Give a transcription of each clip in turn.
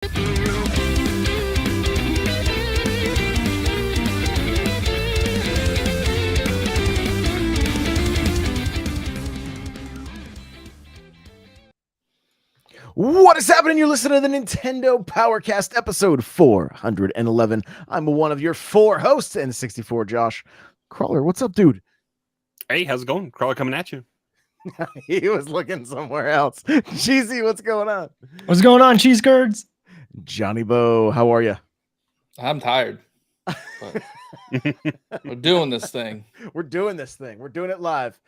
What is happening? You're listening to the Nintendo Powercast episode 411. I'm one of your four hosts, N64 Josh. Crawler, what's up, dude? Hey, how's it going? Crawler coming at you. He was looking somewhere else. Cheesy, what's going on? What's going on, cheese curds? Johnny Bo, how are you? I'm tired. We're doing this thing. We're doing it live.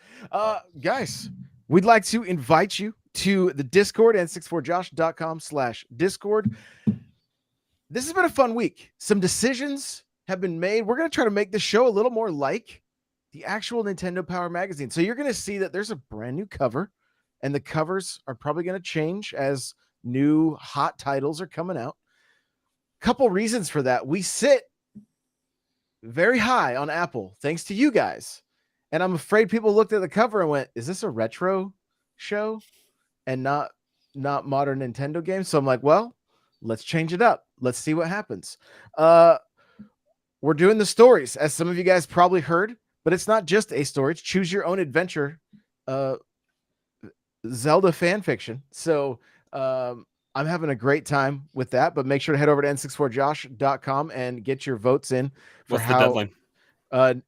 Guys, we'd like to invite you to the Discord, n64josh.com/Discord. This has been a fun week. Some decisions have been made. We're going to try to make this show a little more like the actual Nintendo Power magazine. So you're going to see that there's a brand new cover, and the covers are probably going to change as new hot titles are coming out. Couple reasons for that. We sit very high on Apple, thanks to you guys. And I'm afraid people looked at the cover and went, is this a retro show and not modern Nintendo games? So I'm like, well, let's change it up. Let's see what happens. We're doing the stories, as some of you guys probably heard, but it's not just a story. It's choose your own adventure, Zelda fan fiction. So I'm having a great time with that, but make sure to head over to n64josh.com and get your votes in. What's the deadline?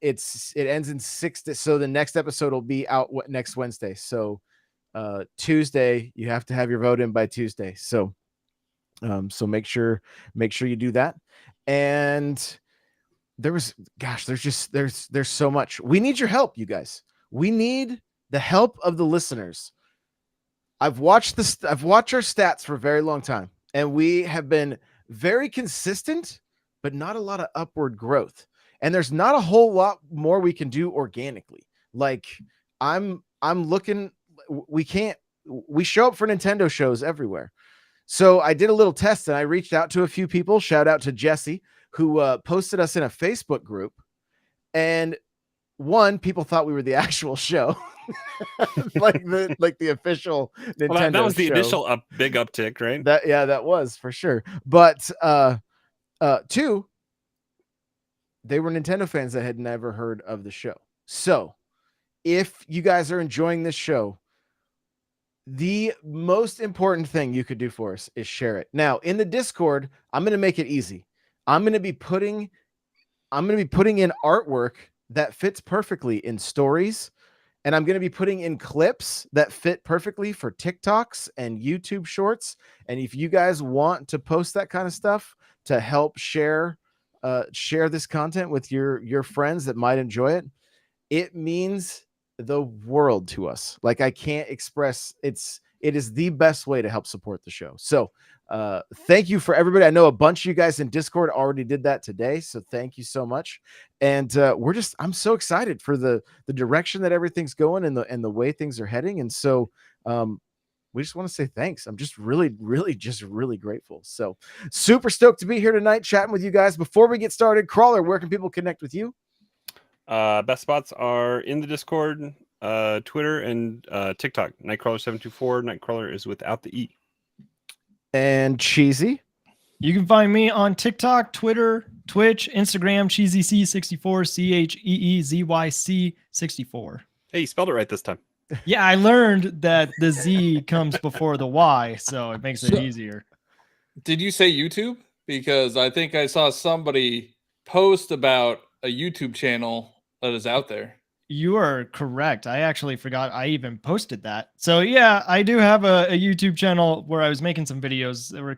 It ends in 6 days. So the next episode will be out next Wednesday. So Tuesday, you have to have your vote in by Tuesday. So make sure you do that. And there's so much. We need your help, you guys. We need the help of the listeners. I've watched our stats for a very long time, and we have been very consistent, but not a lot of upward growth. And there's not a whole lot more we can do organically. Like I'm looking, we show up for Nintendo shows everywhere. So I did a little test and I reached out to a few people. Shout out to Jesse, who posted us in a Facebook group. And people thought we were the actual show. like the official Nintendo Well, that was the show. initial big uptick, right? That was for sure. But two, they were Nintendo fans that had never heard of the show. So if you guys are enjoying this show, the most important thing you could do for us is share it. Now, in the Discord, I'm going to make it easy. I'm going to be putting in artwork that fits perfectly in stories, and I'm going to be putting in clips that fit perfectly for TikToks and YouTube shorts. And if you guys want to post that kind of stuff to help share this content with your friends that might enjoy it, it means the world to us. Like, I can't express, it is the best way to help support the show. So thank you for everybody. I know a bunch of you guys in Discord already did that today, so thank you so much. And I'm so excited for the direction that everything's going and the way things are heading. And so we just want to say thanks. I'm just really grateful. So super stoked to be here tonight chatting with you guys. Before we get started, Crawler, where can people connect with you? Best spots are in the Discord, Twitter, and TikTok. Nightcrawler724. Nightcrawler is without the E. And Cheesy? You can find me on TikTok, Twitter, Twitch, Instagram, CheezyC64, CheezyC64. Hey, you spelled it right this time. Yeah, I learned that the Z comes before the Y, so it makes it easier. Did you say YouTube? Because I think I saw somebody post about a YouTube channel that is out there. You are correct. I actually forgot I even posted that. So yeah, I do have a YouTube channel where I was making some videos that were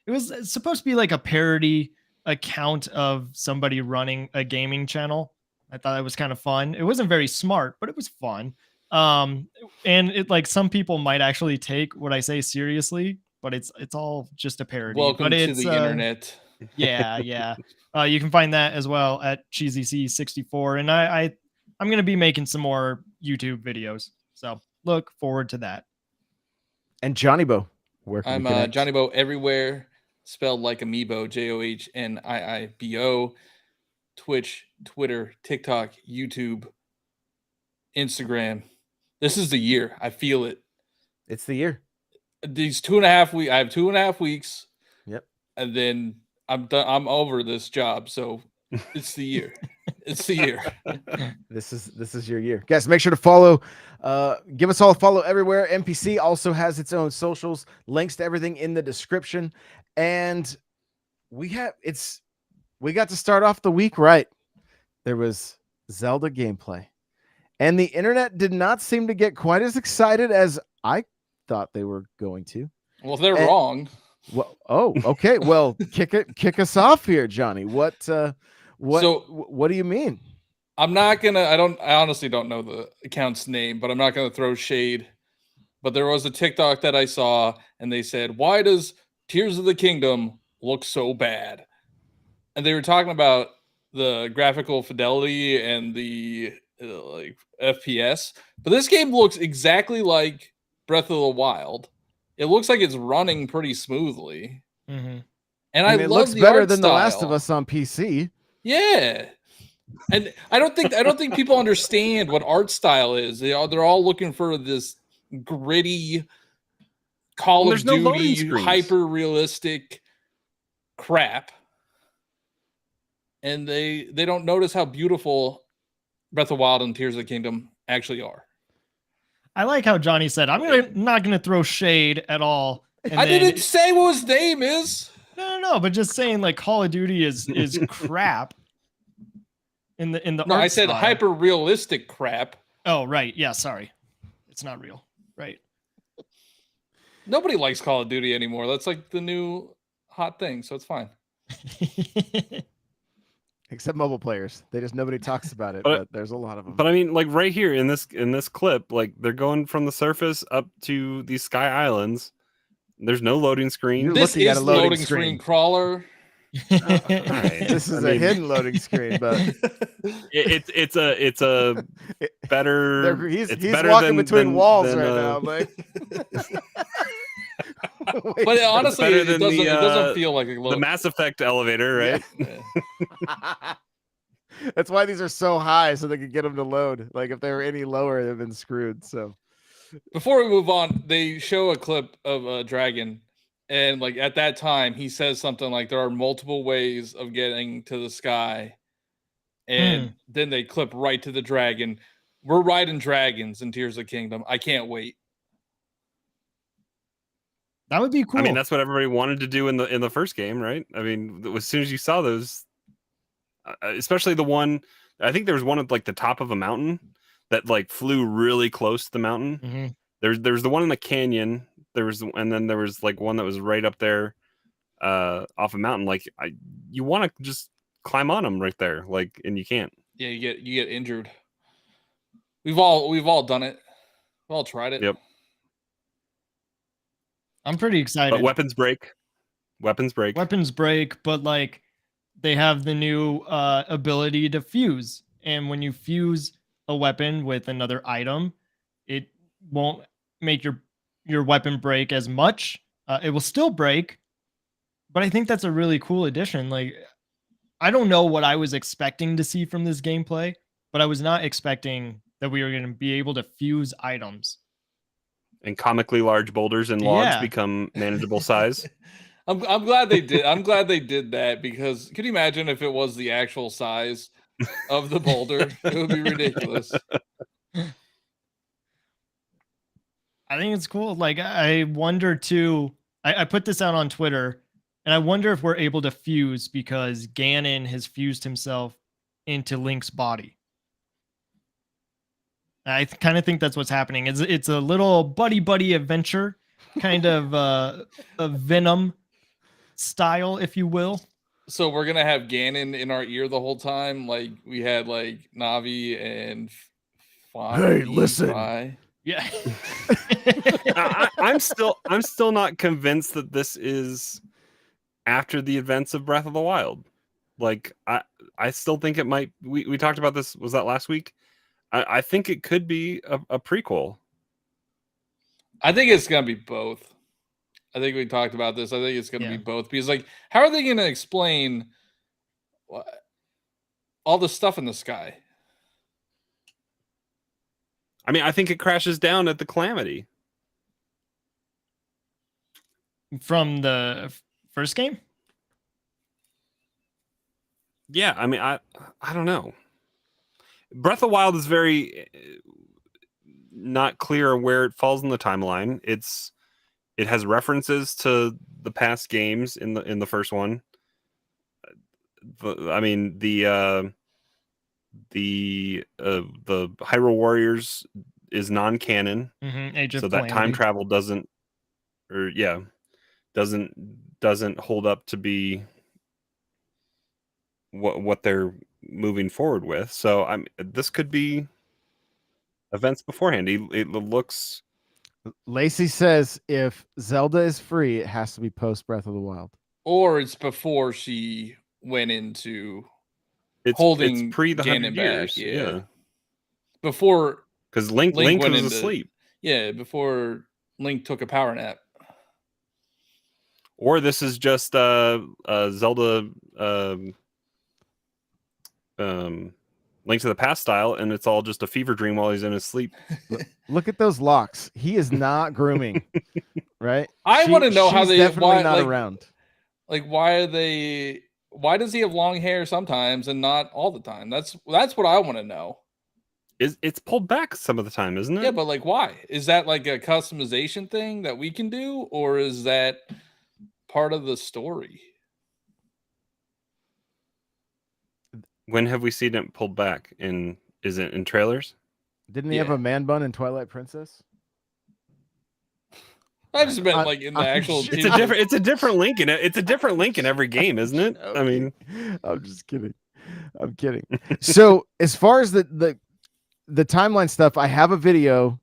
it was supposed to be like a parody account of somebody running a gaming channel. I thought it was kind of fun. It wasn't very smart, but it was fun. And it, like, some people might actually take what I say seriously, but it's all just a parody. Welcome to the internet. Yeah. You can find that as well at CheezyC64. And I'm going to be making some more YouTube videos. So look forward to that. And Johnny Bo, where can I'm Johnny Bo everywhere, spelled like Amiibo, JOHNIIBO. Twitch, Twitter, TikTok, YouTube, Instagram. This is the year. I feel it. It's the year. These 2.5 weeks. I have 2.5 weeks Yep. And then I'm done. I'm over this job. So it's the year. It's the year. This is your year, guys. Make sure to follow. Give us all a follow everywhere. NPC also has its own socials, links to everything in the description, and we got to start off the week right. There was Zelda gameplay, and the internet did not seem to get quite as excited as I thought they were going to. Well, they're wrong. Well, okay. Well, kick us off here, Johnny. What do you mean? I'm not gonna. I honestly don't know the account's name, but I'm not gonna throw shade. But there was a TikTok that I saw, and they said, "Why does Tears of the Kingdom look so bad?" And they were talking about the graphical fidelity and the like FPS. But this game looks exactly like Breath of the Wild. It looks like it's running pretty smoothly, and I it love looks the better art than style. The Last of Us on PC. Yeah. And I don't think people understand what art style is. They're all looking for this gritty Call of Duty hyper realistic crap. And they don't notice how beautiful Breath of the Wild and Tears of the Kingdom actually are. I like how Johnny said, I'm not gonna throw shade at all. I didn't say what his name is. No, but just saying like Call of Duty is crap. In the No, art I said style. hyper realistic crap. Oh, right. Yeah, sorry. It's not real. Right. Nobody likes Call of Duty anymore. That's like the new hot thing, so it's fine. Except mobile players. Nobody talks about it, but there's a lot of them. But I mean, like right here in this clip, like they're going from the surface up to these sky islands. There's no loading screen. This is a loading screen crawler. Right. This is a hidden loading screen, but it's a better. He's better walking between walls right now. Like, but honestly, it doesn't feel like the Mass Effect elevator, right? Yeah. That's why these are so high, so they could get them to load. Like if they were any lower, they've been screwed. So before we move on, they show a clip of a dragon. And like at that time, he says something like there are multiple ways of getting to the sky. And then they clip right to the dragon. We're riding dragons in Tears of the Kingdom. I can't wait. That would be cool. I mean, that's what everybody wanted to do in the first game, right? I mean, as soon as you saw those, especially the one, I think there was one at like the top of a mountain that like flew really close to the mountain. There's the one in the canyon. And then there was like one that was right up there off a mountain. Like you want to just climb on them right there, like, and you can't. Yeah, you get injured. We've all done it. We've all tried it. Yep. I'm pretty excited. But weapons break, but like they have the new ability to fuse, and when you fuse a weapon with another item, it won't make your weapon break as much. It will still break, but I think that's a really cool addition. Like, I don't know what I was expecting to see from this gameplay, but I was not expecting that we were going to be able to fuse items. And comically large boulders and logs become manageable size. I'm glad they did. I'm glad they did that, because could you imagine if it was the actual size of the boulder? It would be ridiculous. I think it's cool. Like, I wonder too, I put this out on Twitter, and I wonder if we're able to fuse because Ganon has fused himself into Link's body. I kind of think that's what's happening. It's a little buddy adventure, kind of a Venom style, if you will. So we're gonna have Ganon in our ear the whole time, like we had like Navi and Hey, listen. Yeah. I'm still not convinced that this is after the events of Breath of the Wild. Like I still think it might. We talked about this. Was that last week? I think it could be a prequel. I think it's gonna be both. I think we talked about this. I think it's gonna be both, because like, how are they gonna explain all the stuff in the sky? I mean, I think it crashes down at the Calamity. From the First game? Yeah, I mean, I don't know. Breath of the Wild is very not clear where it falls in the timeline. It has references to the past games in the first one. I mean, the Hyrule Warriors is non-canon, Age of so that time Calamity. travel doesn't hold up to be what they're moving forward with. So this could be events beforehand. It looks. Lacey says if Zelda is free, it has to be post Breath of the Wild. Or it's before she went into It's holding pre the Ganon 100 years. back. Yeah. Before, Because Link went was into- asleep. yeah, before Link took a power nap. Or this is just Zelda Link to the Past style, and it's all just a fever dream while he's in his sleep. Look at those locks. He is not grooming, right? I want to know how she's they definitely why, not like, around. Like, why are they? Why does he have long hair sometimes and not all the time? That's what I want to know. It's pulled back some of the time, isn't it? Yeah, but like, why? Is that like a customization thing that we can do, or is that part of the story? When have we seen it pulled back? Is it in trailers? Didn't he have Yeah. a man bun in Twilight Princess? I just meant like in the I'm actual. sure- It's a different Link in every game, isn't it? I mean, I'm just kidding. I'm kidding. So as far as the timeline stuff, I have a video.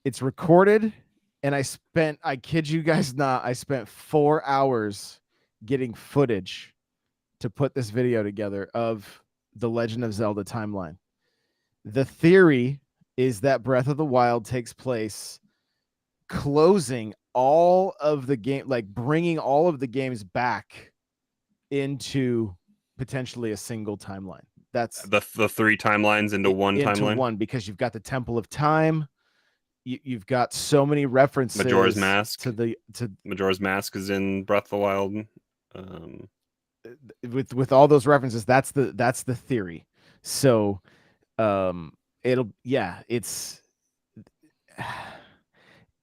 It's recorded, and I kid you guys not, I spent 4 hours getting footage to put this video together of the Legend of Zelda timeline. The theory is that Breath of the Wild takes place closing all of the game, like bringing all of the games back into potentially a single timeline. That's the 3 timelines into one timeline. One, because you've got the Temple of Time. You've got so many references. Majora's Mask. to Majora's Mask is in Breath of the Wild. With all those references, that's the theory. So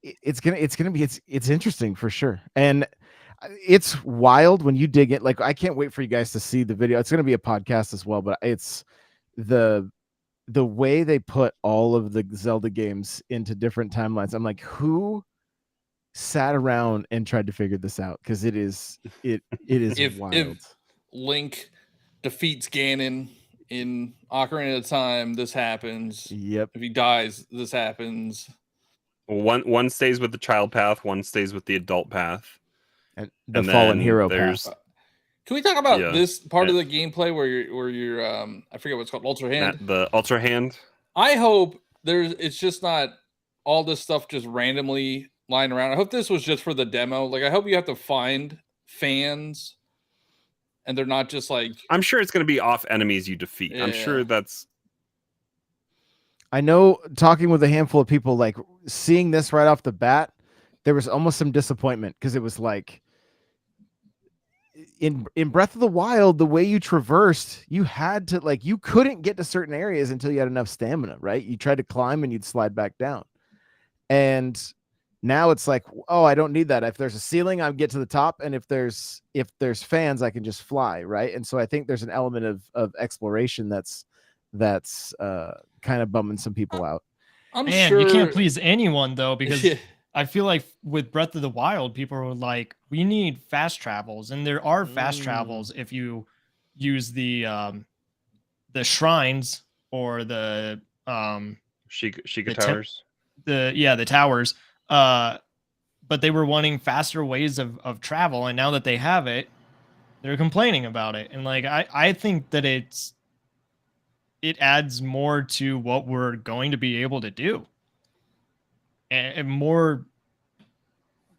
it's interesting for sure. And it's wild when you dig it. Like, I can't wait for you guys to see the video. It's going to be a podcast as well, but it's the way they put all of the Zelda games into different timelines. I'm like, who sat around and tried to figure this out? Because it is wild. If Link defeats Ganon in Ocarina of Time, this happens. Yep. If he dies, this happens. One stays with the child path, one stays with the adult path, And the and fallen then hero there's path. Can we talk about Yeah. this part of the gameplay where you're I forget what it's called, Ultra Hand? the Ultra Hand. I hope it's just not all this stuff just randomly lying around. I hope this was just for the demo. Like, I hope you have to find fans and they're not just like, I'm sure it's going to be off enemies you defeat. I'm Yeah. sure that's. I know, talking with a handful of people, like seeing this right off the bat, there was almost some disappointment, because it was like in Breath of the Wild, the way you traversed, you had to, like, you couldn't get to certain areas until you had enough stamina, right? You tried to climb and you'd slide back down. And now it's like, oh, I don't need that. If there's a ceiling, I get to the top, and if there's fans, I can just fly, right? And so I think there's an element of exploration that's kind of bumming some people out. I'm Man, sure you can't please anyone though, because Yeah. I feel like with Breath of the Wild, people were like, we need fast travels, and there are fast travels if you use the shrines or the Sheikah the temp- Towers. the towers. But they were wanting faster ways of travel, and now that they have it, they're complaining about it. And like, I think that it adds more to what we're going to be able to do, and more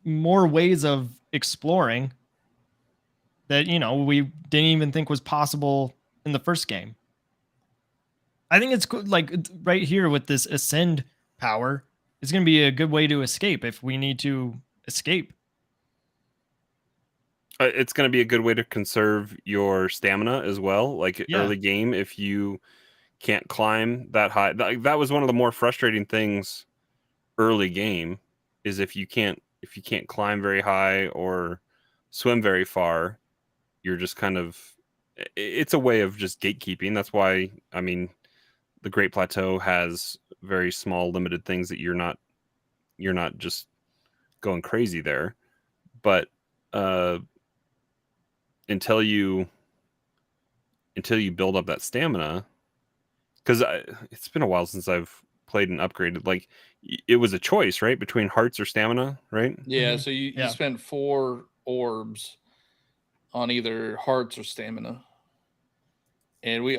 ways of exploring that, we didn't even think was possible in the first game. I think it's good, like right here with this ascend power, it's going to be a good way to escape if we need to escape. It's going to be a good way to conserve your stamina as well. Like Yeah. early game, if you can't climb that high, that was one of the more frustrating things early game, is if you can't climb very high or swim very far, you're just kind of, it's a way of just gatekeeping. That's why, I mean, the Great Plateau has very small limited things that you're not just going crazy there. But until you build up that stamina, because it's been a while since I've played and upgraded. Like, it was a choice, right, between hearts or stamina, right? Yeah, Mhm. so you Yeah. spent 4 orbs on either hearts or stamina. And we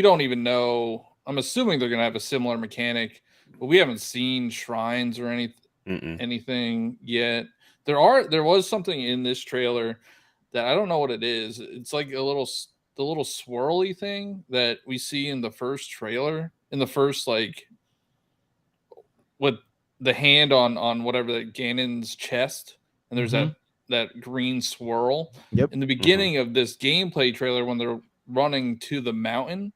don't even know. I'm assuming they're gonna have a similar mechanic, but we haven't seen shrines or anything yet. There was something in this trailer that I don't know what it is. It's like the little swirly thing that we see in the first trailer, in the first, like, with the hand on whatever, the Ganon's chest, and there's Mhm. that green swirl. Yep. In the beginning of this gameplay trailer, when they're running to the mountain,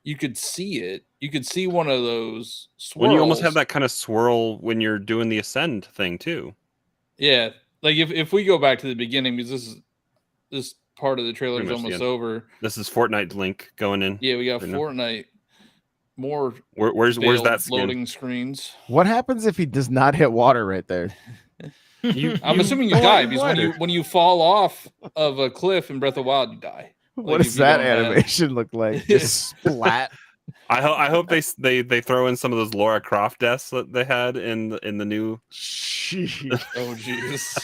you could see it. You could see one of those swirls. When you almost have that kind of swirl when you're doing the ascend thing too. Yeah, like if we go back to the beginning, because this part of the trailer Pretty is much the almost end. over. This is Fortnite Link going in. Yeah, we got right now. Fortnite. More Where's veiled that skin? loading screens. What happens if he does not hit water right there? I'm assuming you pull out die your because glider. when you fall off of a cliff in Breath of the Wild, you die. What Like, does if you that don't have- animation look like? Just splat. I hope they throw in some of those Laura Croft deaths that they had in the new. Sheesh. Oh jeez.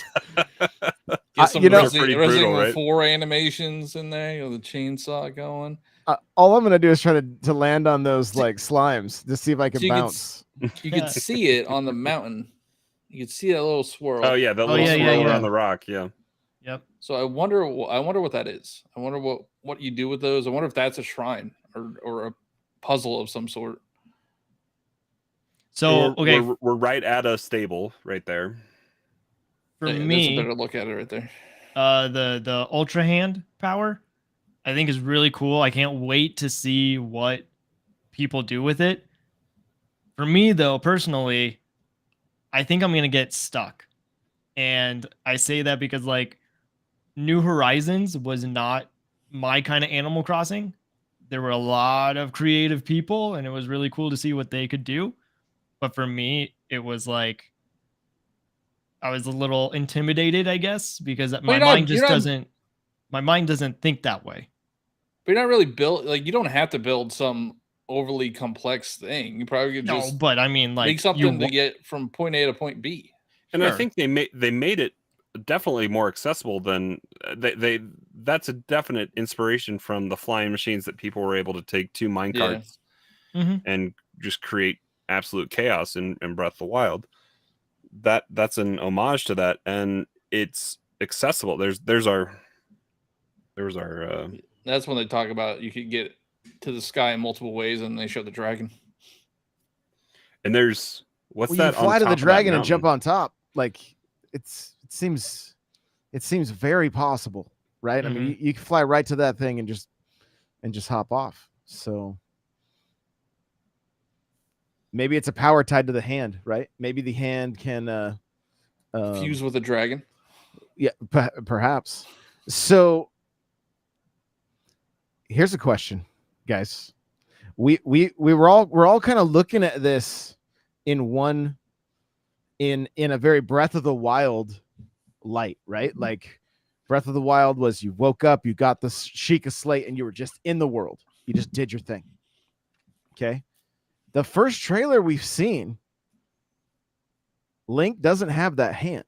You Get some know- Those are pretty Resident brutal, Evil right? 4 animations in there. You know, the chainsaw going. All I'm gonna do is try to land on those like slimes to see if I can So you could bounce. You could see it on the mountain. You could see that little swirl. Oh yeah, that Oh, little yeah, swirl yeah. around the rock. Yeah. Yep. So I wonder what that is. I wonder what you do with those. I wonder if that's a shrine or a puzzle of some sort. So okay, we're right at a stable right there. for That's a me, better look at it right there. the ultra hand power, I think is really cool. I can't wait to see what people do with it. For me, though, personally, I think I'm gonna get stuck, and I say that because like New Horizons was not my kind of Animal Crossing. There were a lot of creative people, and it was really cool to see what they could do. But for me, it was like I was a little intimidated, I guess, because my mind just doesn't. My mind doesn't think that way. But you're not really built, like, you don't have to build some overly complex thing. You probably could No, just but I mean, like make something to get from point A to point B. And I Sure. think they made it definitely more accessible than they that's a definite inspiration from the flying machines that people were able to take 2 mine Yeah. carts Mhm. and just create absolute chaos in Breath of the Wild. That's an homage to that, and it's accessible. There's our That's when they talk about you could get to the sky in multiple ways, and they show the dragon. and there's what's Well, that? you fly on to top the of that dragon and jump mountain? on top. Like it seems very possible, right? I mean, you can fly right to that thing and just hop off. So maybe it's a power tied to the hand, right? Maybe the hand can Fuse with a dragon. yeah, perhaps. So here's a question, guys. We're all kind of looking at this in a very Breath of the Wild light, right? Like Breath of the Wild was you woke up, you got the Sheikah slate, and you were just in the world. You just did your thing. Okay. The first trailer we've seen, Link doesn't have that hand.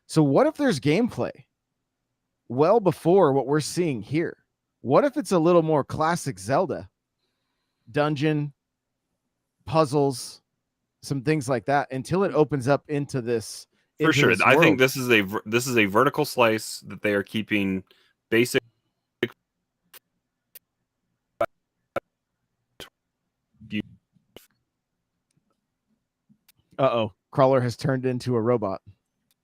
So what if there's gameplay well before what we're seeing here? What if it's a little more classic Zelda? Dungeon, puzzles, some things like that until it opens up into this. For sure. I think world. this is a vertical slice that they are keeping basic. Uh-oh. Crawler has turned into a robot.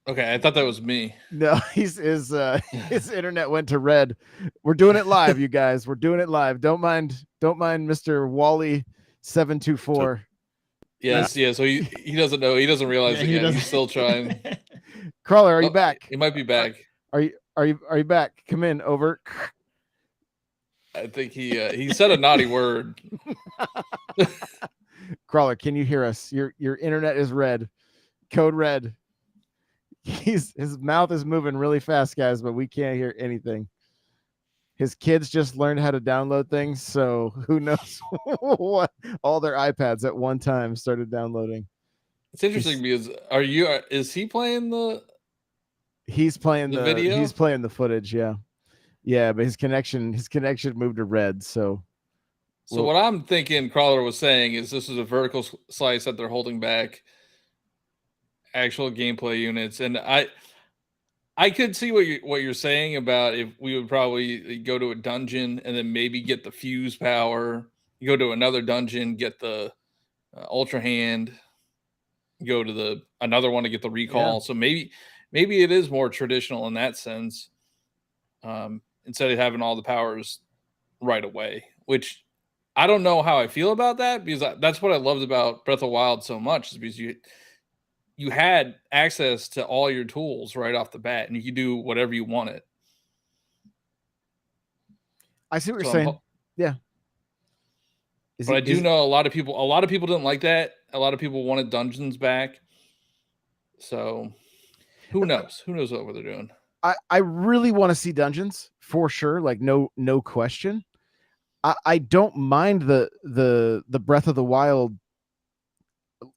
Okay, I thought that was me. No, his internet went to red. We're doing it live, you guys. We're doing it live. Don't mind Mr. Wally 724. Yes, yeah. So he doesn't know. He doesn't realize it he yet. doesn't. He's still trying. Crawler, are you Oh, back? He might be back. Are you back? Come in. Over. I think he said a naughty word. Crawler, can you hear us? Your internet is red. Code red. His mouth is moving really fast, guys, but we can't hear anything. His kids just learned how to download things, so who knows what all their iPads at one time started downloading. It's interesting because is he playing the? He's playing the video? He's playing the footage, yeah. Yeah, but his connection moved to red, so So what I'm thinking Crawler was saying is this is a vertical slice that they're holding back actual gameplay units, and I could see what you're saying about if we would probably go to a dungeon and then maybe get the fuse power, you go to another dungeon, get the ultra hand, go to another one to get the recall. Yeah. So maybe it is more traditional in that sense, instead of having all the powers right away, which I don't know how I feel about that, because that's what I loved about Breath of the Wild so much, is because you had access to all your tools right off the bat, and you could do whatever you wanted. I see what you're saying. Yeah. But I do know a lot of people didn't like that. A lot of people wanted dungeons back. So who knows? Who knows what they're doing? I really want to see dungeons for sure. Like no question. I don't mind the Breath of the Wild,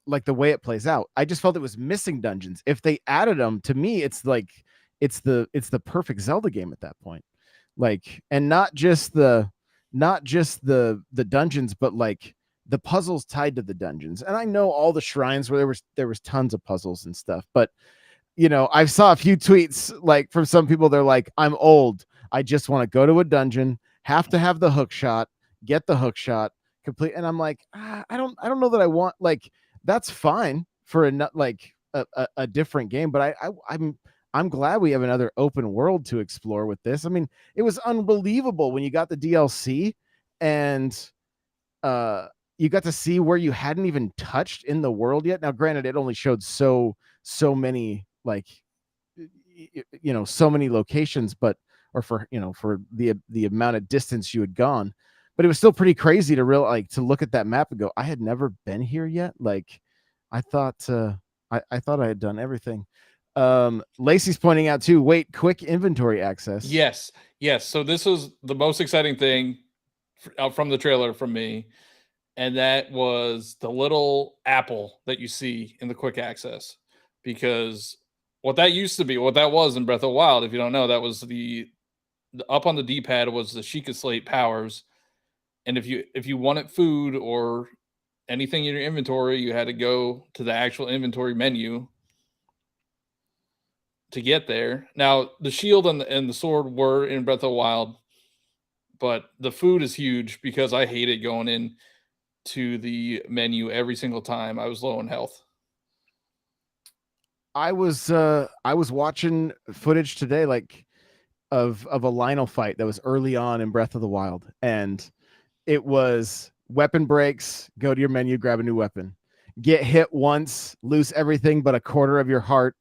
like the way it plays out. I just felt it was missing dungeons. If they added them, to me, it's like it's the perfect Zelda game at that point. Like, and not just the dungeons, but like the puzzles tied to the dungeons. And I know all the shrines where there was tons of puzzles and stuff, but you know, I saw a few tweets like from some people. They're like, I'm old. I just want to go to a dungeon, have to have the hook shot, get the hook shot complete. And I'm like, I don't know that I want, like, that's fine for a different game, but I'm glad we have another open world to explore with this. I mean, it was unbelievable when you got the DLC and you got to see where you hadn't even touched in the world yet. Now, granted, it only showed so many, like, you know, so many locations, but for the amount of distance you had gone, but it was still pretty crazy to to look at that map and go, I had never been here yet. Like, I thought I thought I had done everything. Lacey's pointing out too, wait, quick inventory access. Yes. So this was the most exciting thing out from the trailer from me, and that was the little apple that you see in the quick access. Because what that was in Breath of the Wild, if you don't know, that was the up on the D-pad was the Sheikah Slate powers, and if you wanted food or anything in your inventory, you had to go to the actual inventory menu to get there. Now, the shield and the sword were in Breath of the Wild, but the food is huge because I hated going in to the menu every single time I was low in health. I was watching footage today, like of a Lionel fight that was early on in Breath of the Wild, and it was weapon breaks, go to your menu, grab a new weapon, get hit once, lose everything but a quarter of your heart,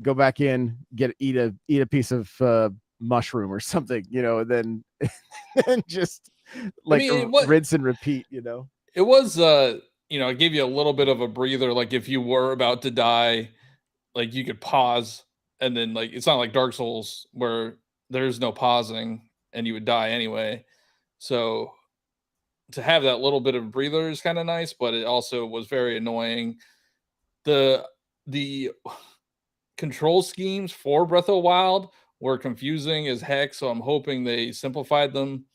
go back in, eat a piece of mushroom or something, you know, and then and just like rinse and repeat, you know. It was you know, it gave you a little bit of a breather, like if you were about to die, like you could pause, and then, like, it's not like Dark Souls where there's no pausing and you would die anyway. So to have that little bit of breather is kind of nice, but it also was very annoying. The control schemes for Breath of the Wild were confusing as heck, so I'm hoping they simplified them.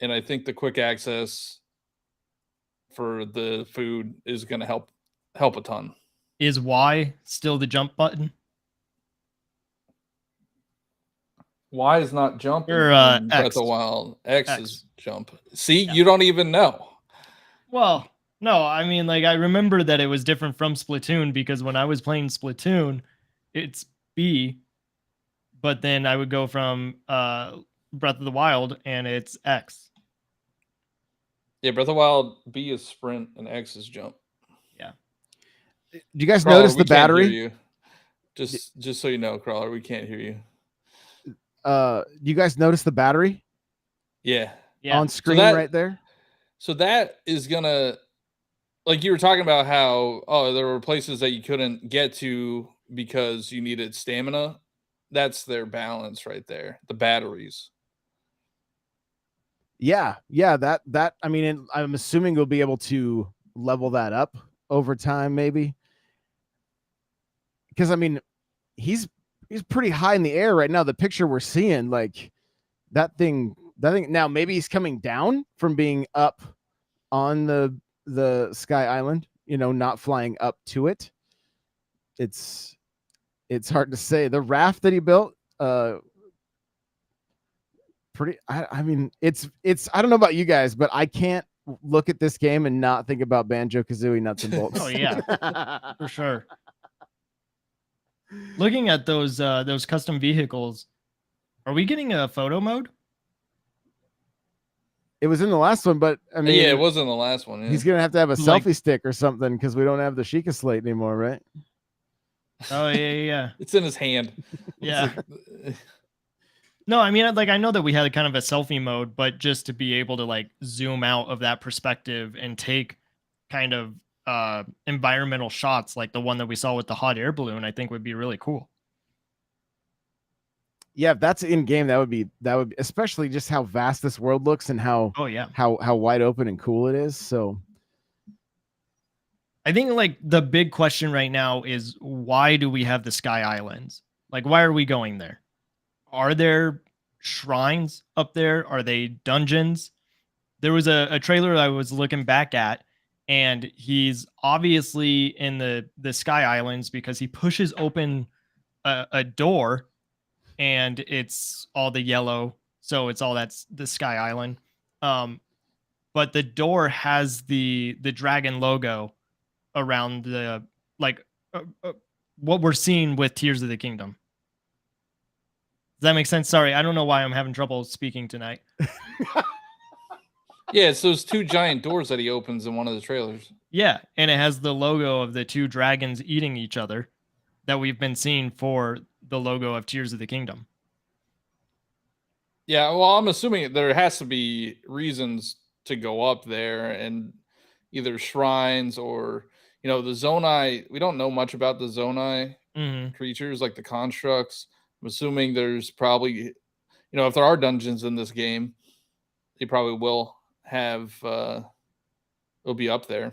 And I think the quick access for the food is going to help a ton. Is Y still the jump button? Y is not jump in X. Breath of the Wild. X is jump. See, yeah. You don't even know. Well, no, I mean, like, I remember that it was different from Splatoon, because when I was playing Splatoon, it's B, but then I would go from Breath of the Wild and it's X. Yeah, Breath of the Wild, B is sprint and X is jump. Yeah. Do you guys Crawler, notice we the can't hear battery? you. Just so you know, Crawler, we can't hear you. Do you guys notice the battery Yeah. on screen that- right there? So that is gonna, like you were talking about how there were places that you couldn't get to because you needed stamina. That's their balance right there. The batteries. Yeah, that I mean, I'm assuming we'll be able to level that up over time, maybe. Because I mean, he's pretty high in the air right now. The picture we're seeing, like that thing. Now maybe he's coming down from being up on the Sky Island. You know, not flying up to it. It's hard to say. The raft that he built, pretty. I mean, it's. I don't know about you guys, but I can't look at this game and not think about Banjo-Kazooie nuts and bolts. Oh yeah, for sure. Looking at those custom vehicles, are we getting a photo mode? It was in the last one, but I mean, yeah, it was in the last one. Yeah. he's gonna have to have a Like- selfie stick or something because we don't have the Sheikah Slate anymore, right? Oh yeah. It's in his hand. Yeah. No, I mean, like I know that we had kind of a selfie mode, but just to be able to like zoom out of that perspective and take kind of environmental shots like the one that we saw with the hot air balloon, I think would be really cool. Yeah, if that's in game, that would be especially just how vast this world looks and how Oh yeah. how wide open and cool it is. So I think like the big question right now is why do we have the Sky Islands? Like why are we going there? Are there shrines up there? Are they dungeons? There was a trailer I was looking back at, and he's obviously in the Sky Islands because he pushes open a door and it's all the yellow. So it's all that's the Sky Island. But the door has the dragon logo around the like what we're seeing with Tears of the Kingdom. Does that make sense? Sorry, I don't know why I'm having trouble speaking tonight. Yeah, it's those two giant doors that he opens in one of the trailers. Yeah, and it has the logo of the two dragons eating each other that we've been seeing for the logo of Tears of the Kingdom. Yeah, well, I'm assuming there has to be reasons to go up there and either shrines or, the Zonai. We don't know much about the Zonai creatures, like the constructs. I'm assuming there's probably, if there are dungeons in this game, they probably will have, it'll be up there.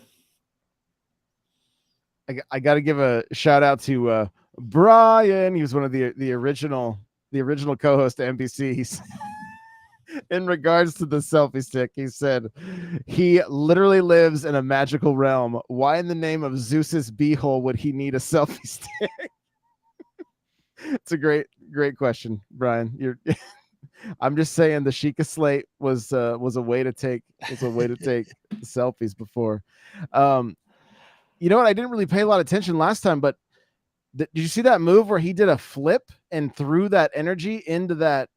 I got to give a shout out to Brian. He was one of the original co-host to NPCs. In regards to the selfie stick, he said he literally lives in a magical realm. Why in the name of Zeus's beehole would he need a selfie stick? It's a great question, Brian. I'm just saying the Sheikah Slate was a way to take selfies before. You know what? I didn't really pay a lot of attention last time, but did you see that move where he did a flip and threw that energy into that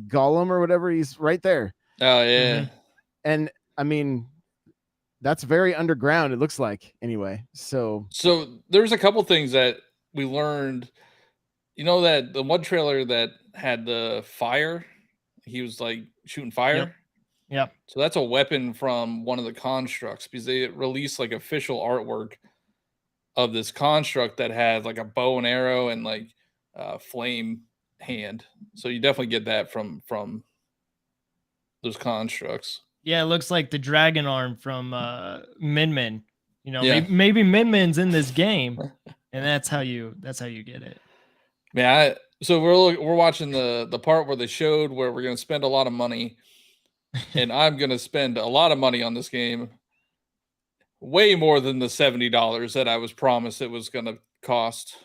golem or whatever? He's right there. Oh yeah. And I mean, that's very underground, it looks like, anyway. So there's a couple things that we learned. That the one trailer that had the fire, he was like shooting fire. Yep. So that's a weapon from one of the constructs, because they released like official artwork of this construct that had like a bow and arrow and like flame hand. So you definitely get that from those constructs. Yeah, it looks like the dragon arm from Min Min. Yeah. Maybe Min Min's in this game, and that's how you get it. Yeah. So we're watching the part where they showed where we're gonna spend a lot of money, and I'm gonna spend a lot of money on this game. Way more than the $70 that I was promised it was gonna cost.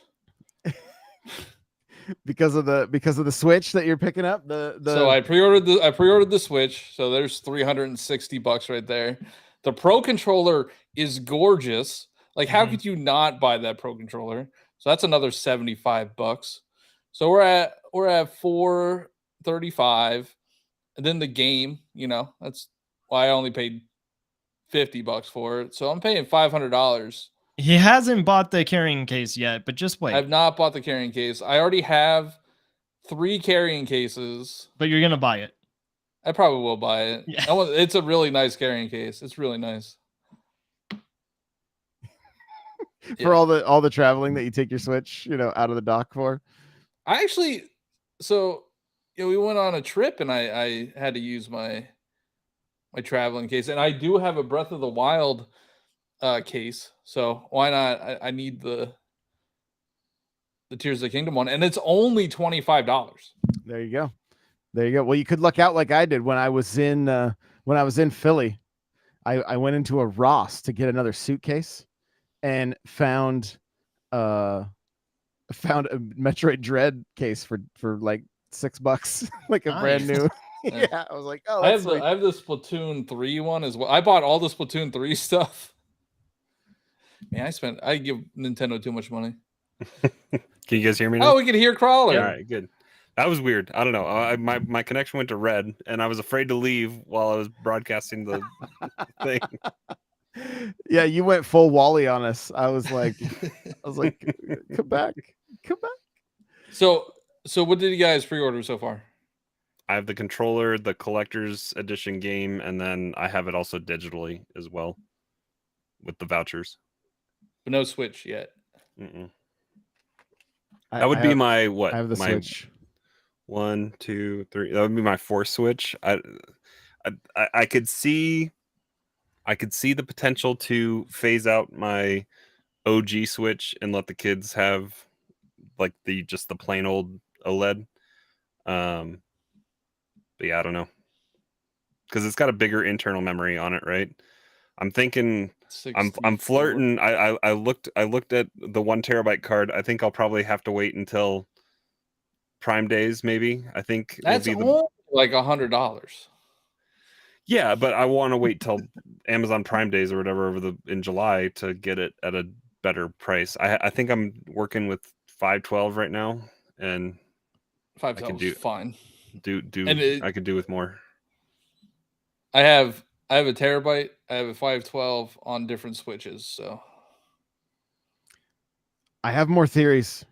because of the Switch that you're picking up. So I pre-ordered the Switch. So there's $360 right there. The Pro controller is gorgeous. Like, how Mhm. could you not buy that Pro controller? So that's another $75. So we're at $435, and then the game, that's why I only paid $50 for it. So I'm paying $500. He hasn't bought the carrying case yet, but just wait. I've not bought the carrying case. I already have 3 carrying cases. But you're gonna buy it. I probably will buy it. Yeah. It's a really nice carrying case. It's really nice. For all the traveling that you take your Switch, out of the dock for. I actually, so we went on a trip and I had to use my traveling case, and I do have a Breath of the Wild case. So why not? I need the Tears of the Kingdom one, and it's only $25. There you go. There you go. Well, you could luck out like I did when I was in Philly. I went into a Ross to get another suitcase and found a Metroid Dread case for like $6, like a brand Nice. new. Yeah. Yeah, I was like, oh, I that's have the Splatoon 3 one as well. I bought all the Splatoon 3 stuff. Man, I give Nintendo too much money. Can you guys hear me now? Oh, we can hear Crawler. All right, good. That was weird. I don't know. My connection went to red, and I was afraid to leave while I was broadcasting the thing. Yeah, you went full Wally on us. I was like, come back. So what did you guys pre-order so far? I have the controller, the collector's edition game, and then I have it also digitally as well with the vouchers. But no Switch yet. Mm-mm. That would be my what? I have the my Switch. 1, 2, 3. That would be my 4th Switch. I could see the potential to phase out my OG Switch and let the kids have like the plain old OLED. But yeah, I don't know, because it's got a bigger internal memory on it, right? I'm thinking I'm 64. flirting. I looked at the 1 terabyte card. I think I'll probably have to wait until Prime Days, maybe. I think That's only like $100. Yeah, but I want to wait till Amazon Prime Days or whatever in July to get it at a better price. I think I'm working with 512 right now, and 512 is fine. I could do with more. I have a terabyte. I have a 512 on different Switches. So I have more theories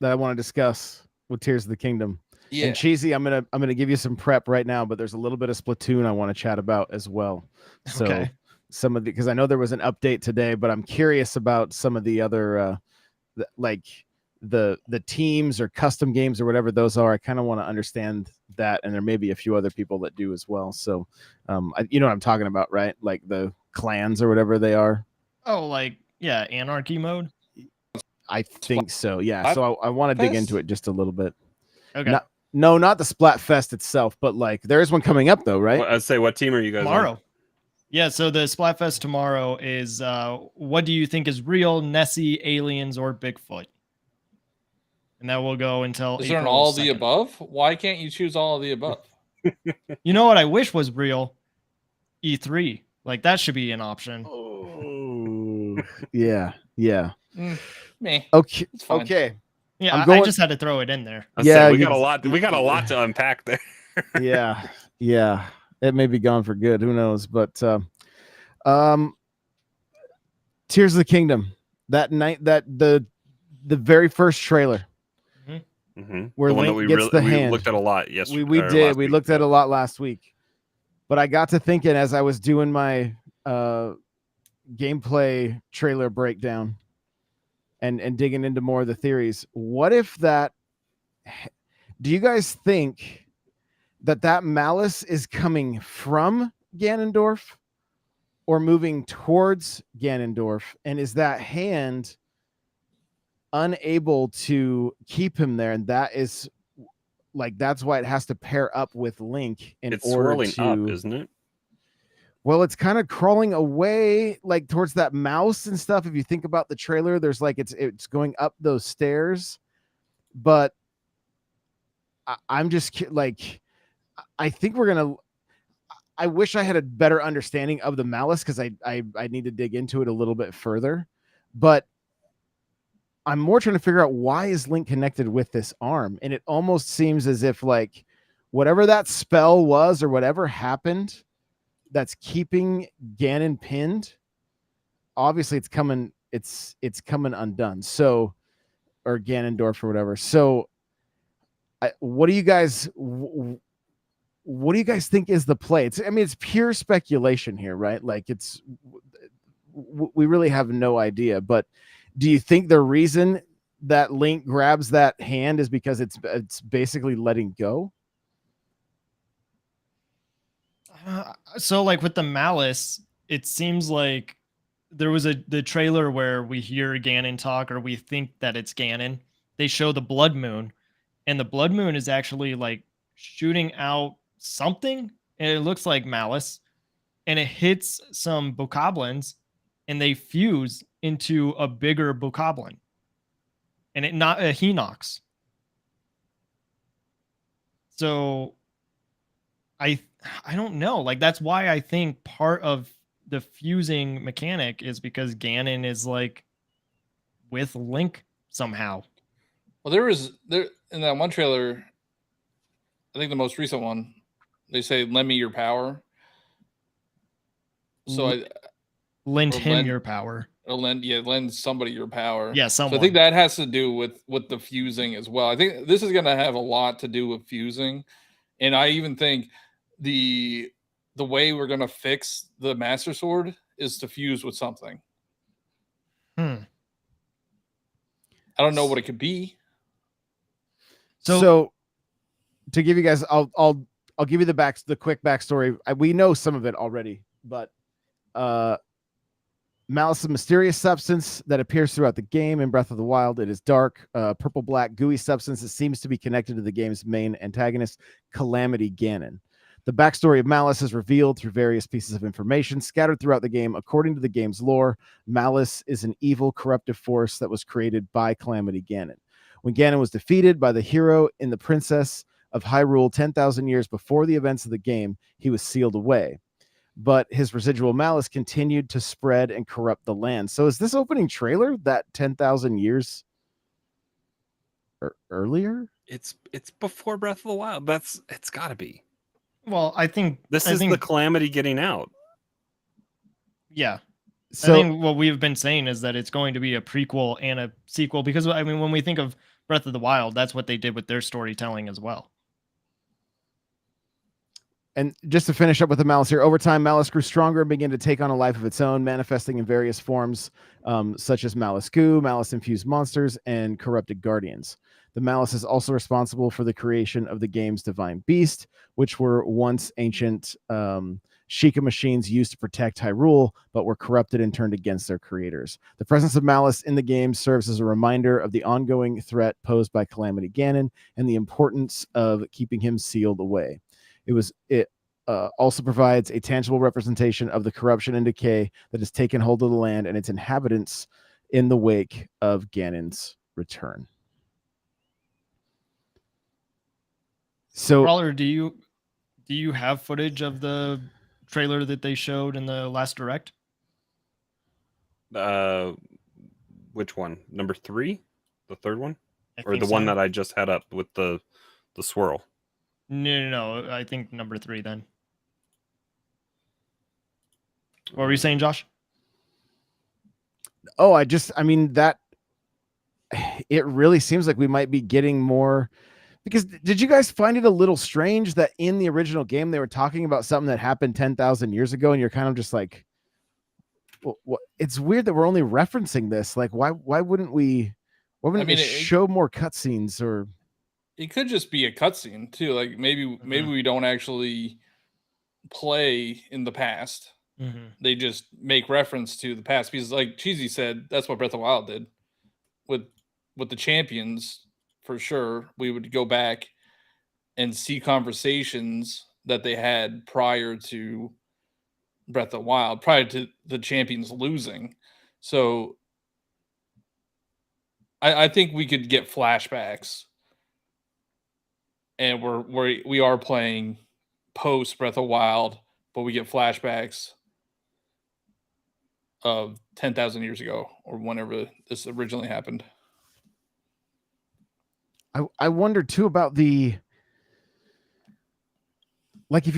that I want to discuss with Tears of the Kingdom. yeah, And Cheesy, I'm gonna give you some prep right now, but there's a little bit of Splatoon I want to chat about as well. So Okay. some of because I know there was an update today, but I'm curious about some of the other the teams or custom games or whatever those are. I kind of want to understand that, and there may be a few other people that do as well. So you know what I'm talking about, right? Like the clans or whatever they are. Oh, like anarchy mode. I think so. Yeah. So I want to dig into it just a little bit. Okay. Not the Splatfest itself, but like there is one coming up though, right? I'd say, what team are you guys Tomorrow. on? Yeah, so the Splatfest tomorrow is what do you think is real, Nessie, aliens, or Bigfoot? And that will go until is there an April all the 2nd. above? Why can't you choose all of the above? You know what I wish was real? E3. Like that should be an option. Oh, yeah. Meh. Okay. It's fine. Okay. Yeah, I'm I just had to throw it in there. I'd say we you- got a lot. We got a lot to unpack there. Yeah. It may be gone for good. Who knows? But Tears of the Kingdom. That night, the very first trailer. Mm-hmm. Where The one Link that we gets the hand. looked at a lot yesterday. We did. We looked at a lot last week. But I got to thinking as I was doing my gameplay trailer breakdown and digging into more of the theories. What if that? Do you guys think that malice is coming from Ganondorf or moving towards Ganondorf? And is that hand unable to keep him there? And that is like, that's why it has to pair up with Link in It's order swirling to, up, isn't it? well, it's kind of crawling away like towards that mouse and stuff. If you think about the trailer, there's like, it's going up those stairs, but I'm just like, I think we're going to, I wish I had a better understanding of the malice because I need to dig into it a little bit further. but I'm more trying to figure out why is Link connected with this arm, and it almost seems as if like whatever that spell was or whatever happened that's keeping Ganon pinned, obviously it's coming undone. So, or Ganondorf or whatever. So what do you guys think is the play? It's pure speculation here, right? Like we really have no idea, but do you think the reason that Link grabs that hand is because it's basically letting go? So like with the malice, it seems like there was the trailer where we hear Ganon talk, or we think that it's Ganon. They show the blood moon, and the blood moon is actually like shooting out something, and it looks like malice, and it hits some bokoblins, and they fuse into a bigger bokoblin, and he knocks. So I don't know. Like that's why I think part of the fusing mechanic is because Ganon is like with Link somehow. Well, there in that one trailer, I think the most recent one, they say lend me your power. So lend him your power. Or lend somebody your power. Yeah, someone. So I think that has to do with the fusing as well. I think this is going to have a lot to do with fusing, and I even think the way we're going to fix the Master Sword is to fuse with something. I don't know what it could be. So to give you guys, I'll give you the quick backstory. We know some of it already, but malice is a mysterious substance that appears throughout the game in Breath of the Wild. It is dark, purple-black, gooey substance that seems to be connected to the game's main antagonist, Calamity Ganon. The backstory of Malice is revealed through various pieces of information scattered throughout the game. According to the game's lore, Malice is an evil, corruptive force that was created by Calamity Ganon. When Ganon was defeated by the hero in the Princess of Hyrule 10,000 years before the events of the game, he was sealed away. But his residual malice continued to spread and corrupt the land. So is this opening trailer that 10,000 years earlier? It's before Breath of the Wild. It's got to be. Well, I think this is the Calamity getting out. Yeah. So, I think what we've been saying is that it's going to be a prequel and a sequel, because I mean, when we think of Breath of the Wild, that's what they did with their storytelling as well. And just to finish up with the malice here, over time, malice grew stronger and began to take on a life of its own, manifesting in various forms, such as malice goo, malice-infused monsters, and corrupted guardians. The malice is also responsible for the creation of the game's divine beast, which were once ancient Sheikah machines used to protect Hyrule, but were corrupted and turned against their creators. The presence of malice in the game serves as a reminder of the ongoing threat posed by Calamity Ganon and the importance of keeping him sealed away. It also provides a tangible representation of the corruption and decay that has taken hold of the land and its inhabitants in the wake of Ganon's return. So, Brawler, do you have footage of the trailer that they showed in the last direct? Which one? Number 3, the third one, or the one that I just had up with the swirl? No. I think number 3 then. What were you saying, Josh? Oh, I mean, that it really seems like we might be getting more, because did you guys find it a little strange that in the original game they were talking about something that happened 10,000 years ago, and you're kind of just like, well, what? It's weird that we're only referencing this. Like, why wouldn't we? Why wouldn't it show more cutscenes? Or it could just be a cutscene too. Like maybe we don't actually play in the past. They just make reference to the past, because like Cheesy said, that's what Breath of the Wild did with the champions. For sure, we would go back and see conversations that they had prior to Breath of the Wild, prior to the champions losing. So I think we could get flashbacks, and we are playing post Breath of the Wild, but we get flashbacks of 10,000 years ago or whenever this originally happened. I wonder too about the, like, if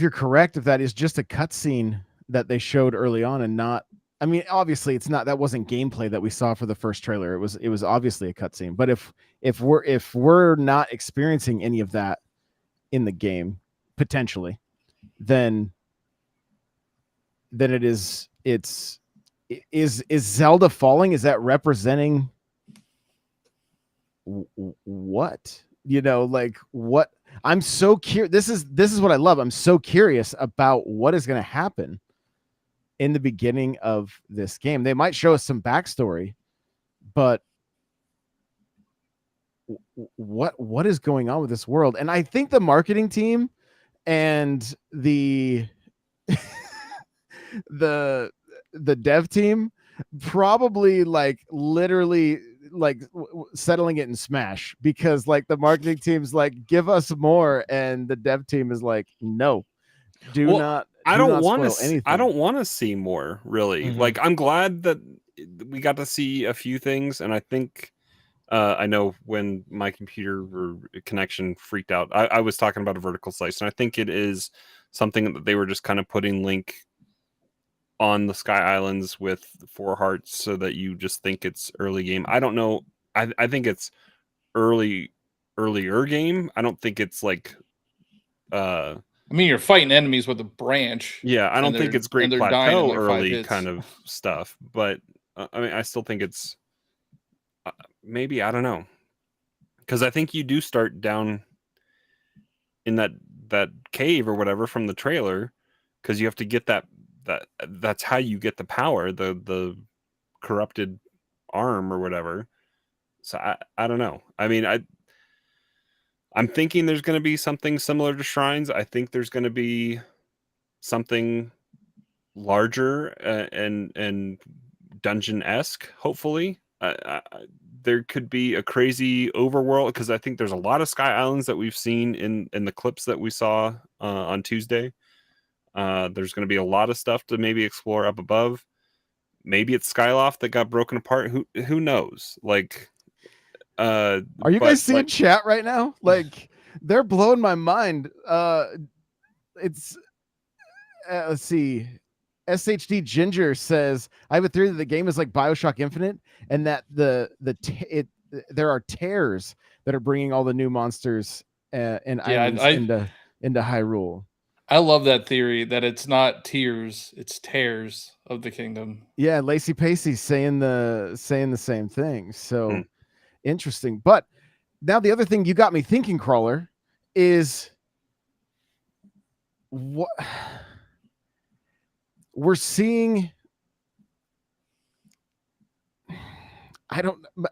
you're correct, if that is just a cutscene that they showed early on and not, I mean, obviously it's not, that wasn't gameplay that we saw for the first trailer. It was obviously a cutscene. But if we're not experiencing any of that in the game potentially, then is Zelda falling? Is that representing what? You know, like what? I'm so curious. This is what I love. I'm so curious about what is going to happen in the beginning of this game. They might show us some backstory, but what is going on with this world? And I think the marketing team and the the dev team probably like literally like settling it in Smash, because like the marketing team's like, give us more, and the dev team is like, no, do not I don't want spoil to anything. I don't want to see more, really. Like, I'm glad that we got to see a few things, and I think I know when my computer or connection freaked out, I was talking about a vertical slice, and I think it is something that they were just kind of putting Link on the Sky Islands with 4 hearts so that you just think it's early game. I don't know. I think it's earlier game. I don't think it's like I mean, you're fighting enemies with a branch. Yeah, I don't think it's Great Plateau like early kind of stuff, but I mean, I still think it's maybe, I don't know, because I think you do start down in that cave or whatever from the trailer, because you have to get that's how you get the power, the corrupted arm or whatever. So I don't know. I mean, I'm thinking there's going to be something similar to Shrines. I think there's going to be something larger and dungeon-esque, hopefully. There could be a crazy overworld, because I think there's a lot of Sky Islands that we've seen in the clips that we saw on Tuesday. There's going to be a lot of stuff to maybe explore up above. Maybe it's Skyloft that got broken apart. Who knows? Like, are you guys seeing chat right now? Like, they're blowing my mind. It's let's see. SHD Ginger says, I have a theory that the game is like BioShock Infinite, and that there are tears that are bringing all the new monsters and islands into Hyrule. I love that theory that it's not tears, it's tears of the kingdom. Yeah, Lacey Pacey saying the same thing. So interesting. But now the other thing you got me thinking, Crawler, is what we're seeing.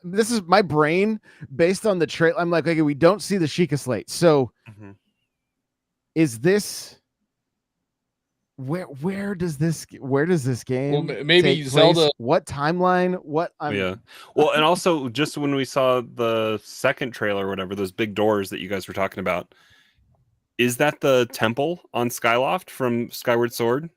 This is my brain based on the trailer. I'm like, okay, we don't see the Sheikah Slate. So is this where does this game maybe take Zelda place? What timeline? Yeah. Well, and also just when we saw the second trailer or whatever, those big doors that you guys were talking about, is that the temple on Skyloft from Skyward Sword?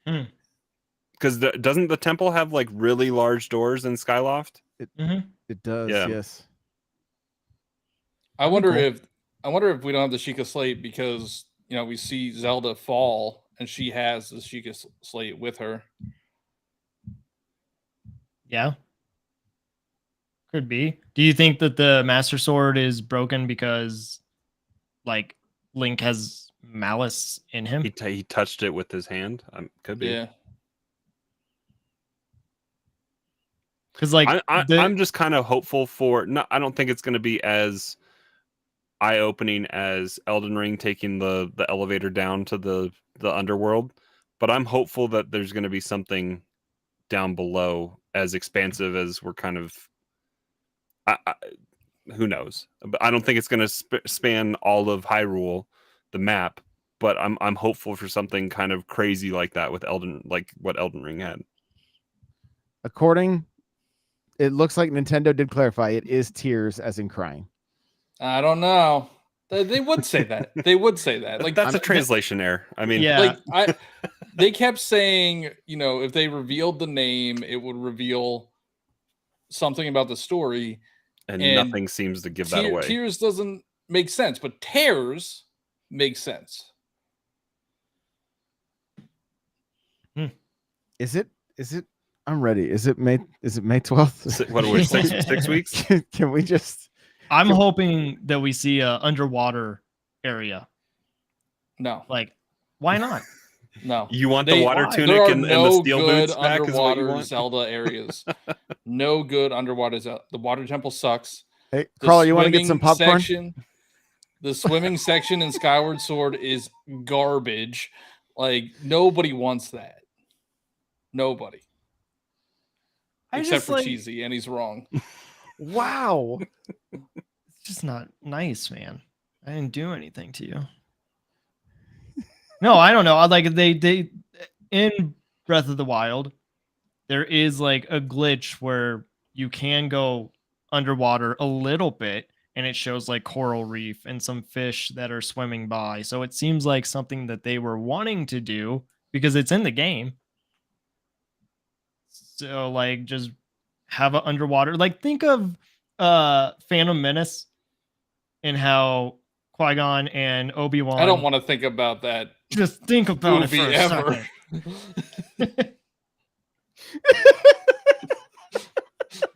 Because doesn't the temple have like really large doors in Skyloft? It does. Yeah. Yes. I wonder if we don't have the Sheikah Slate because, you know, we see Zelda fall and she has the Sheikah Slate with her. Yeah. Could be. Do you think that the Master Sword is broken because, like, Link has malice in him? He touched it with his hand. Could be. Yeah. Because, like, I'm just kind of hopeful for. No, I don't think it's going to be as eye-opening as Elden Ring taking the elevator down to the underworld, but I'm hopeful that there's going to be something down below as expansive as we're kind of. Who knows? But I don't think it's going to span all of Hyrule, the map. But I'm hopeful for something kind of crazy like that with like what Elden Ring had. It looks like Nintendo did clarify it is tears, as in crying. I don't know. They would say that. They would say that. Like, that's a translation error. I mean, yeah. like they kept saying, if they revealed the name, it would reveal something about the story. And And nothing seems to give that away. Tears doesn't make sense, but Tears makes sense. Is it? I'm ready. Is it May 12th? What are we, 6 weeks? Can we just? I'm hoping that we see a underwater area. No, Like, why not? no. You want the water why? tunic There are and the no steel good boots back is what you underwater want? Zelda areas. No good underwater Zelda. The water temple sucks. Hey, The Carl, you want to get some swimming popcorn? The swimming section in Skyward Sword is garbage. Like, nobody wants that. Nobody. Except for Cheesy, and he's wrong. Wow. It's just not nice, man. I didn't do anything to you. No, I don't know. Like they in Breath of the Wild, there is like a glitch where you can go underwater a little bit and it shows like coral reef and some fish that are swimming by. So it seems like something that they were wanting to do because it's in the game. So like just have an underwater, like think of Phantom Menace and how Qui-Gon and Obi-Wan. I don't want to think about that. Just think about it movie for a ever. second.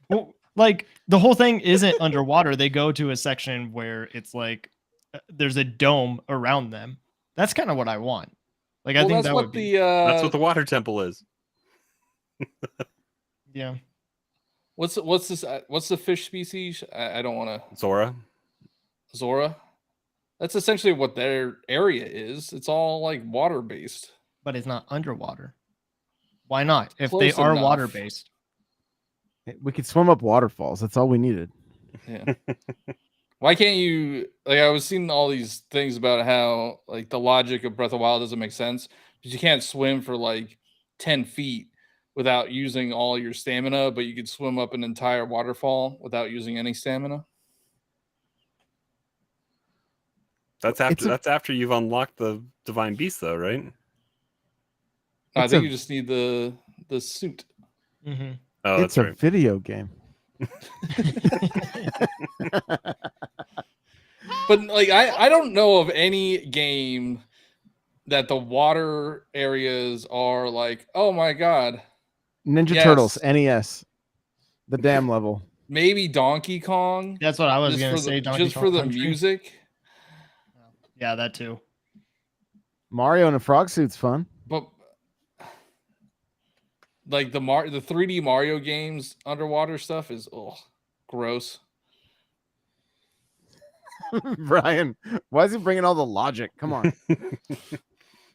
Well, like the whole thing isn't underwater. They go to a section where it's like there's a dome around them. That's kind of what I want. Like I think that would be. That's what the water temple is. Yeah. What's this? What's the fish species? I don't want to. Zora. That's essentially what their area is. It's all like water based. But it's not underwater. Why not? If Close they are enough. water based. We could swim up waterfalls. That's all we needed. Yeah. Why can't you? Like, I was seeing all these things about how like the logic of Breath of the Wild doesn't make sense because you can't swim for like 10 feet without using all your stamina, but you could swim up an entire waterfall without using any stamina. That's after you've unlocked the divine beast, though, right? I think you just need the suit. Mm-hmm. Oh, It's that's a right. video game. But like I don't know of any game that the water areas are like, oh my god. Ninja Turtles, NES, the dam level. Maybe Donkey Kong. That's what I was gonna say. Just for the music. Yeah, that too. Mario in a frog suit's fun. But like the 3D Mario games underwater stuff is gross. Brian, why is he bringing all the logic? Come on.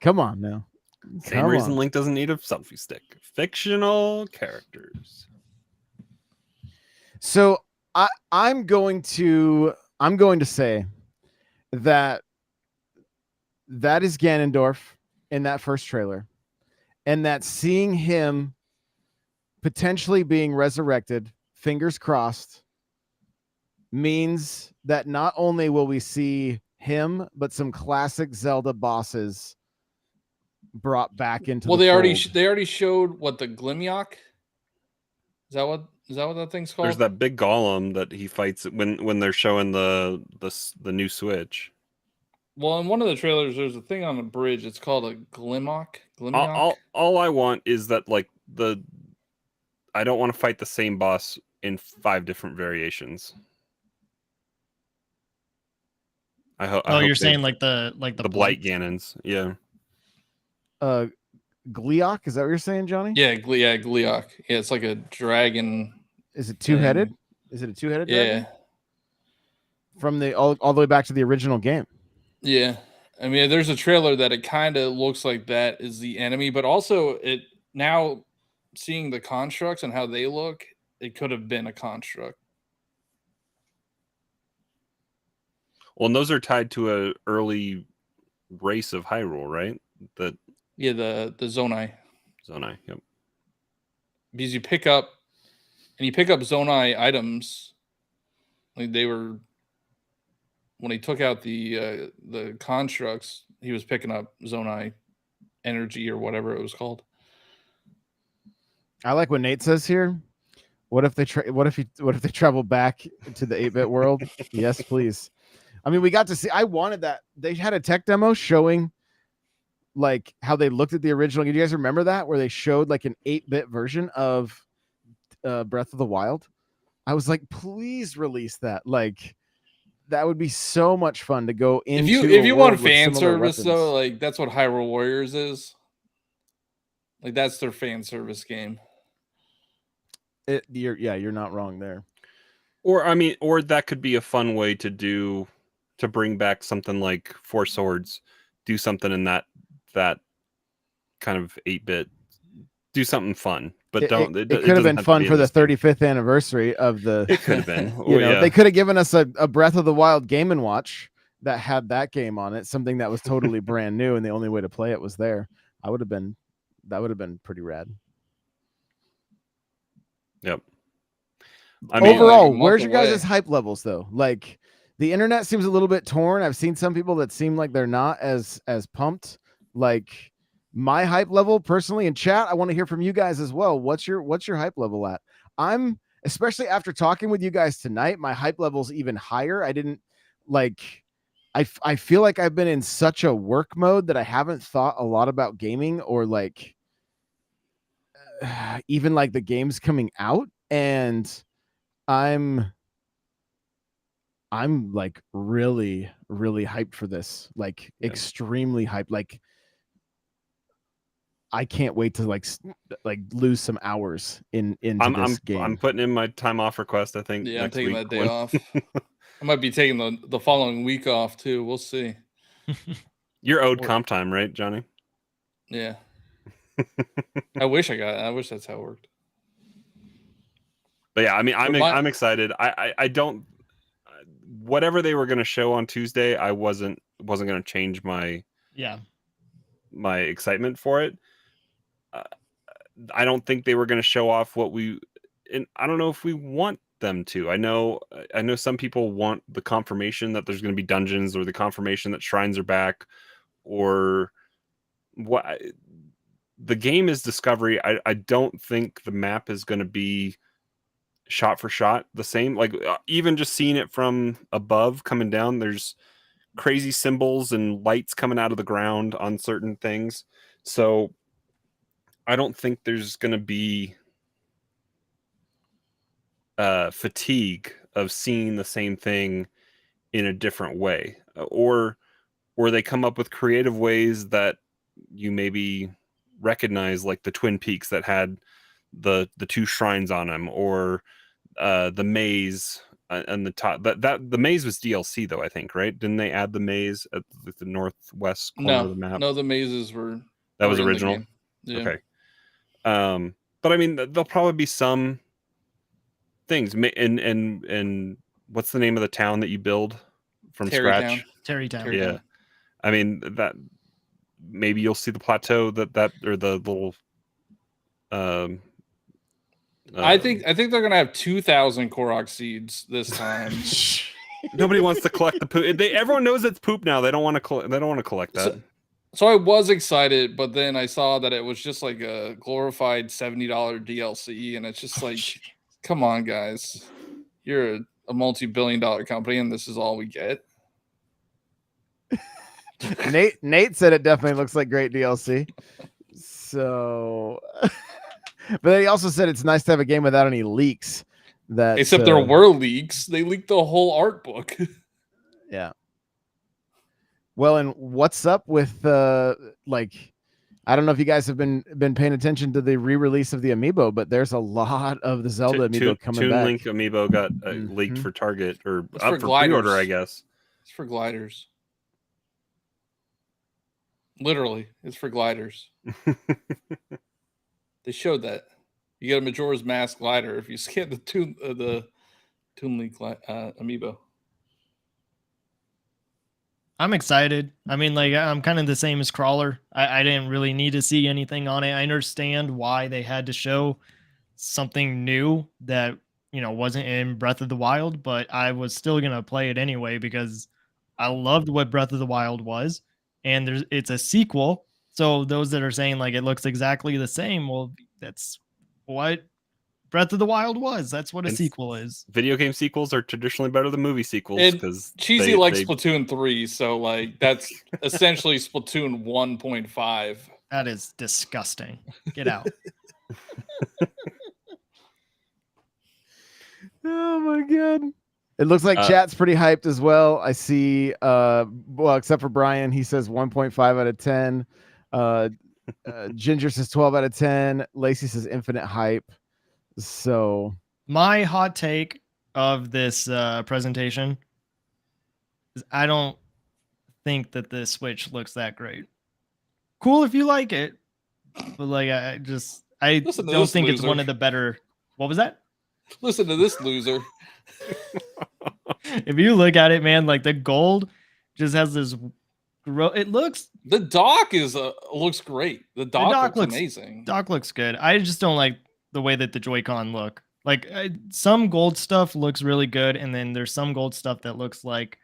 Come on now. Same reason Link doesn't need a selfie stick. Fictional characters. So I'm going to say that is Ganondorf in that first trailer, and that seeing him potentially being resurrected, fingers crossed, means that not only will we see him, but some classic Zelda bosses brought back into the they already fold. showed what the Glimlock. Is that what that thing's called? There's that big golem that he fights when they're showing the new Switch. Well, in one of the trailers, there's a thing on the bridge. It's called a Glimlock. All I want is that I don't want to fight the same boss in 5 different variations. I hope. You're saying like the Blight Ganons, yeah. Gleeok, is that what you're saying, Johnny? Yeah, Gleeok. Yeah, it's like a dragon. Is it two-headed? Is it a two-headed dragon? Yeah. From the all the way back to the original game. Yeah. I mean, there's a trailer that it kind of looks like that is the enemy, but also it now seeing the constructs and how they look, it could have been a construct. Well, and those are tied to an early race of Hyrule, right? The Zonai. Zonai, yep. Because you pick up Zonai items. Like they were when he took out the constructs, he was picking up Zonai energy or whatever it was called. I like what Nate says here. What if they what if they travel back to the 8-bit world? Yes, please. I mean, we got to see. I wanted that. They had a tech demo showing like how they looked at the original. Do you guys remember that, where they showed like an 8-bit version of Breath of the Wild? I was like, please release that. Like, that would be so much fun to go into. If you want world with fan similar service though, weapons. like that's what Hyrule Warriors is. Like that's their fan service game. You're not wrong there. Or I mean, or that could be a fun way to bring back something like Four Swords, do something in that kind of 8-bit, do something fun, but don't. It could have been fun for the 35th anniversary of the. It could have been. They could have given us a Breath of the Wild Game and Watch that had that game on it, something that was totally brand new, and the only way to play it was there. That would have been pretty rad. Yep. I mean, overall, where's your guys' hype levels though? Like, the internet seems a little bit torn. I've seen some people that seem like they're not as pumped. Like, my hype level personally in chat, I want to hear from you guys as well. What's your hype level at? I'm, especially after talking with you guys tonight, my hype level's even higher. I didn't like, I feel like I've been in such a work mode that I haven't thought a lot about gaming or like even like the games coming out, and I'm like really hyped for this, like extremely hyped. Like, I can't wait to like lose some hours into this game. I'm putting in my time off request. I think. Yeah, I'm taking that day off. I might be taking the following week off too. We'll see. You're owed comp time, right, Johnny? Yeah. I wish that's how it worked. But yeah, I mean, I'm excited. I don't. Whatever they were going to show on Tuesday, I wasn't going to change my my excitement for it. I don't think they were going to show off what and I don't know if we want them to. I know some people want the confirmation that there's going to be dungeons, or the confirmation that shrines are back, or what. The game is Discovery. I don't think the map is going to be shot for shot the same. Like, even just seeing it from above coming down, there's crazy symbols and lights coming out of the ground on certain things. So I don't think there's going to be fatigue of seeing the same thing in a different way, or they come up with creative ways that you maybe recognize, like the Twin Peaks that had the two shrines on them, or the maze and the top. That the maze was DLC though, I think, right? Didn't they add the maze at the northwest corner of the map? No, the mazes were that was original. Yeah. Okay. But I mean, there'll probably be some things. And what's the name of the town that you build from scratch? Terrytown. Yeah. I mean, that maybe you'll see the plateau that or the little. I think they're gonna have 2,000 Korok seeds this time. Nobody wants to collect the poop. Everyone knows it's poop now. They don't want to. They don't want to collect that. So I was excited, but then I saw that it was just like a glorified $70 DLC, and it's just like, come on, guys, you're a multi-billion-dollar company, and this is all we get. Nate said it definitely looks like great DLC. So, but he also said it's nice to have a game without any leaks. Except there were leaks. They leaked the whole art book. Yeah. Well, and what's up with like, I don't know if you guys have been paying attention to the re-release of the amiibo, but there's a lot of the Zelda amiibo coming back. Link amiibo got leaked for Target, or up for pre-order, I guess. It's for gliders. Literally, it's for gliders. They showed that. You get a Majora's Mask glider if you scan the Toon Link amiibo. I'm excited. I mean, like, I'm kind of the same as Crawler. I didn't really need to see anything on it. I understand why they had to show something new that, wasn't in Breath of the Wild, but I was still going to play it anyway because I loved what Breath of the Wild was. And it's a sequel So those that are saying like it looks exactly the same, well, that's what Breath of the Wild was. That's what a And sequel is. Video game sequels are traditionally better than movie sequels And because Cheesy likes Splatoon 3, so like that's essentially Splatoon 1.5. That is disgusting. Get out. Oh my god. It looks like chat's pretty hyped as well. I see well, except for Brian, he says 1.5 out of 10. Ginger says 12 out of 10. Lacey says infinite hype. So My hot take of this presentation is I don't think that the Switch looks that great. Cool if you like it, but like I Listen to don't this think it's loser. one of the better. What was that? Listen to this loser. If you look at it, man, like the gold just has this. It looks The dock looks great. The dock, dock looks looks- amazing. dock looks good. I just don't like the way that the Joy-Con look. Like some gold stuff looks really good, and then there's some gold stuff that looks like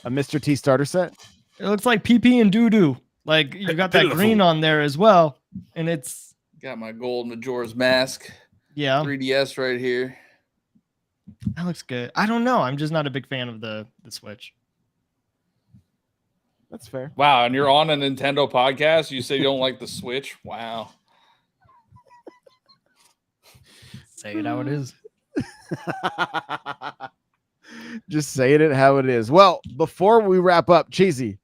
a Mr. T starter set. it looks like PP and doo doo. Like you got that green on there as well, and it's Got my gold Majora's Mask yeah, 3DS right here. that looks good. I don't know. I'm just not a big fan of the Switch. That's fair. Wow, and you're on a Nintendo podcast. You say you don't like the Switch? Wow. Say it how it is. Just saying it how it is. Well, before we wrap up, Cheesy,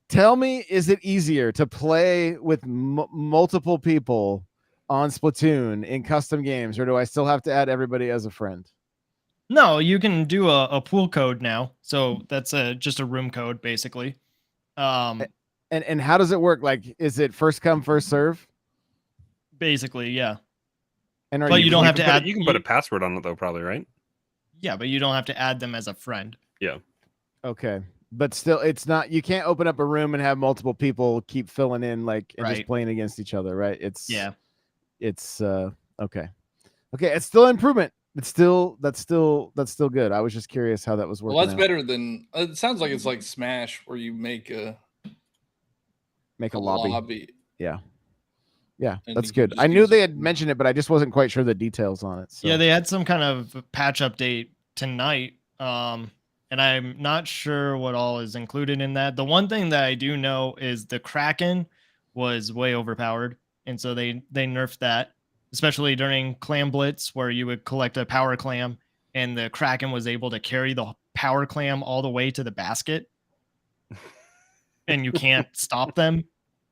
tell me, is it easier to play with multiple people on Splatoon in custom games, or do I still have to add everybody as a friend? No, you can do a pool code now. So that's just a room code basically. And how does it work? Like, is it first come, first serve? Basically, yeah. And But you don't have to add. You can put a password on it though, probably, right? Yeah, but you don't have to add them as a friend. Yeah. Okay. But still, it's not, you can't open up a room and have multiple people keep filling in, like, and just Right. playing against each other, right? It's okay. Okay, it's still improvement. That's still good. I was just curious how that was working. Well, that's out. better than it sounds like it's like Smash where you make a lobby. Yeah, And that's you can good. just I knew use they it. had mentioned it, but I just wasn't quite sure the details on it. So. Yeah, they had some kind of patch update tonight. And I'm not sure what all is included in that. The one thing that I do know is the Kraken was way overpowered. And so they nerfed that, especially during Clam Blitz, where you would collect a power clam and the Kraken was able to carry the power clam all the way to the basket. And you can't stop them.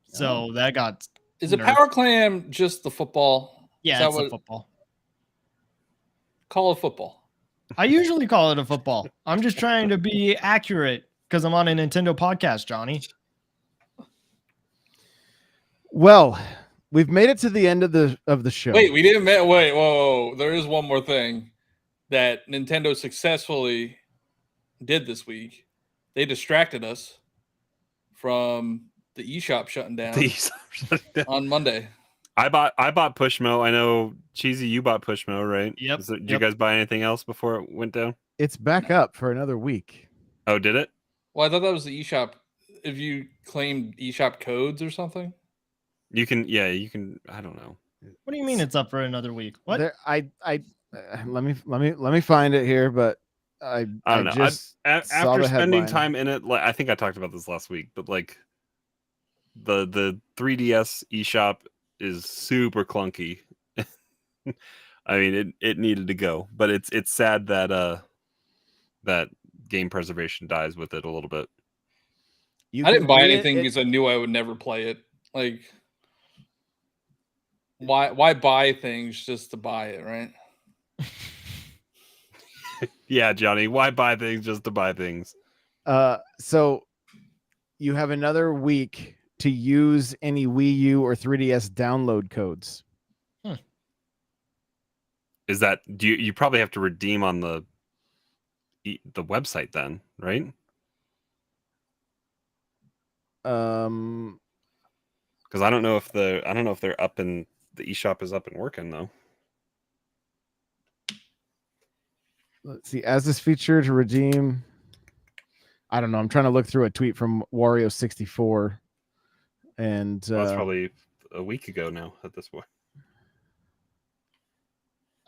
So that got Is a nerfed. power clam just the football? Yeah, it's a football. Call it football. I usually call it a football. I'm just trying to be accurate because I'm on a Nintendo podcast, Johnny. Well, we've made it to the end of the show. Wait, we didn't. Wait, whoa. There is one more thing that Nintendo successfully did this week. They distracted us from the eShop shutting down on Monday. I bought Pushmo. I know, Cheesy, you bought Pushmo, right? Yep. Did you guys buy anything else before it went down? It's back up for another week. Oh, did it? Well, I thought that was the eShop. If you claimed eShop codes or something, You can. Yeah, you can. I don't know. What do you mean it's up for another week? What? There, let me find it here, but I don't know. just saw After the spending headline. time in it, like I think I talked about this last week, but like the 3DS eShop is super clunky. I mean, it needed to go, but it's sad that that game preservation dies with it a little bit. You I didn't can buy read anything it. because I knew I would never play it. Like, why buy things just to buy it, right? Yeah, Johnny, why buy things just to buy things? So you have another week to use any Wii U or 3DS download codes. Is that you probably have to redeem on the website then, right? Um, Because I don't know if they're up and the eShop is up and working though. let's see. As this feature to redeem, I don't know. I'm trying to look through a tweet from Wario64. And Well, that's probably a week ago now at this point.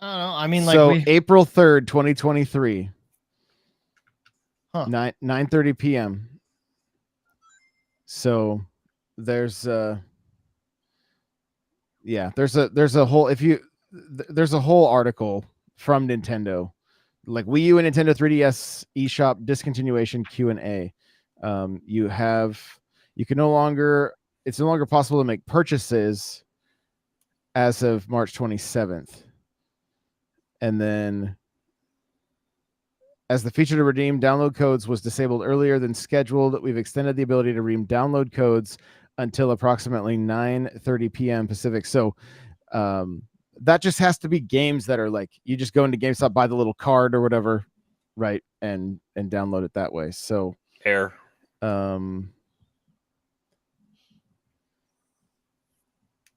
I don't know. I mean, so like April 3rd, 2023, Huh. 9:30 p.m. So there's there's a whole there's a whole article from Nintendo, like Wii U and Nintendo 3DS eShop discontinuation Q&A. It's no longer possible to make purchases as of March 27th. And then, as the feature to redeem download codes was disabled earlier than scheduled, we've extended the ability to redeem download codes until approximately 9:30 p.m. Pacific. So that just has to be games that are like, you just go into GameStop, buy the little card or whatever, right, and download it that way. So Air.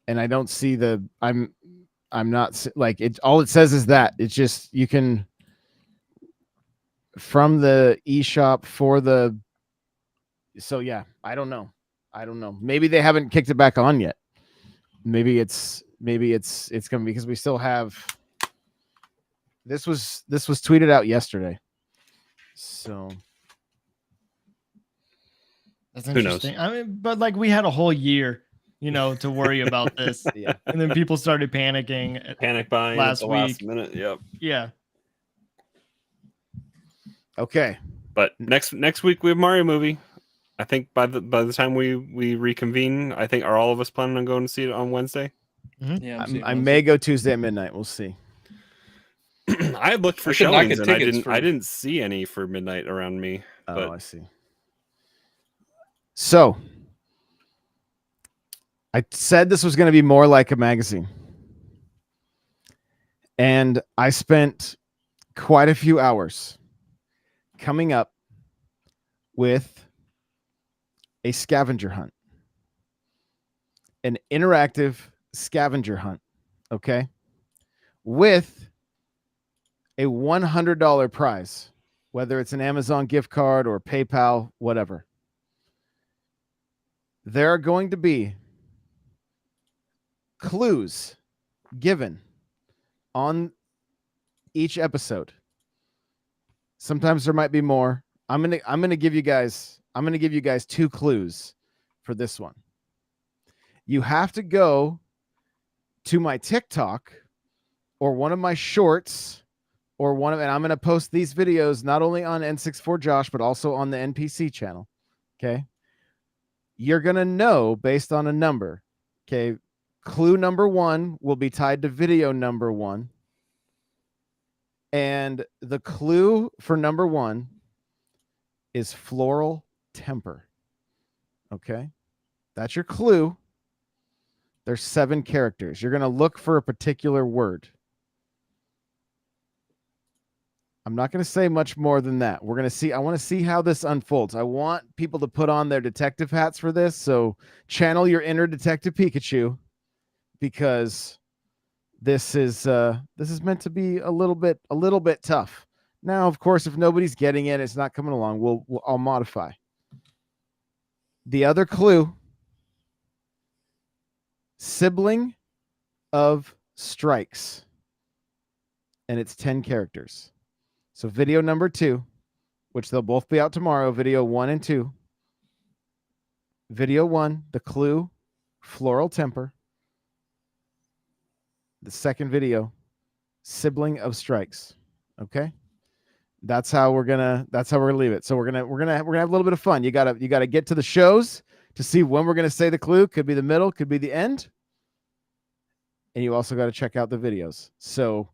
and I don't see I'm not like it. All it says is that it's just, you can, from the eShop for the, so yeah, I don't know. Maybe they haven't kicked it back on yet. Maybe it's coming, because we still have, this was tweeted out yesterday. So that's interesting. I mean, but like we had a whole year, to worry about this. Yeah. And then people started panicking. Panic buying last at the last week. minute. Yep. Yeah. Okay. But next week we have Mario movie. I think by the time we reconvene, I think, are all of us planning on going to see it on Wednesday? Mm-hmm. Yeah, I may go Tuesday at midnight. We'll see. I had looked for I could not showings get and tickets I didn't see any for midnight around me. Oh, But I see. So I said this was going to be more like a magazine, and I spent quite a few hours coming up with a scavenger hunt, an interactive scavenger hunt, okay, with a $100 prize, whether it's an Amazon gift card or PayPal, whatever. There are going to be clues given on each episode. Sometimes there might be more. I'm gonna give you guys 2 clues for this one. You have to go to my TikTok or one of my shorts, and I'm gonna post these videos not only on N64Josh but also on the NPC channel. Okay. You're gonna know based on a number. Okay. Clue number 1 will be tied to video number 1. And the clue for number 1 is floral temper. Okay. That's your clue. There's 7 characters. You're going to look for a particular word. I'm not going to say much more than that. We're going to see. I want to see how this unfolds. I want people to put on their detective hats for this. So channel your inner Detective Pikachu, because this is meant to be a little bit tough. Now, of course, if nobody's getting it, it's not coming along, I'll modify. The other clue: sibling of strikes, and it's 10 characters. So video number 2, which they'll both be out tomorrow, video 1 and 2. Video 1, the clue, floral temper. The second video, sibling of strikes. Okay, that's how we're gonna leave it. So we're gonna have a little bit of fun. You gotta get to the shows to see when we're gonna say the clue. Could be the middle, could be the end, and you also got to check out the videos. So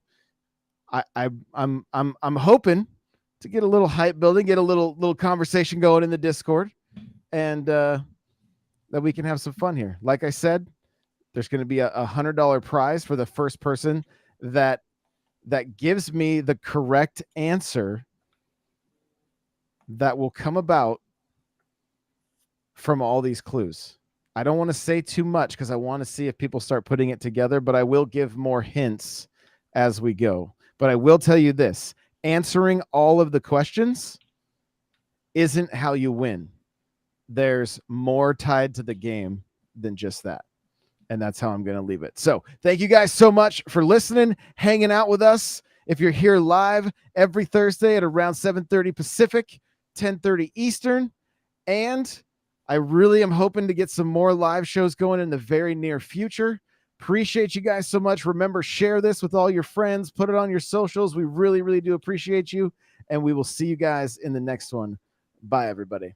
I'm hoping to get a little hype building, get a little conversation going in the Discord, and that we can have some fun here. Like I said, there's going to be a $100 prize for the first person that gives me the correct answer that will come about from all these clues. I don't want to say too much because I want to see if people start putting it together, but I will give more hints as we go. But I will tell you this: answering all of the questions isn't how you win. There's more tied to the game than just that. And that's how I'm going to leave it. So thank you guys so much for listening, hanging out with us. If you're here live every Thursday at around 7:30 Pacific, 10:30 Eastern. And I really am hoping to get some more live shows going in the very near future. Appreciate you guys so much. Remember, share this with all your friends. Put it on your socials. We really, really do appreciate you. And we will see you guys in the next one. Bye, everybody.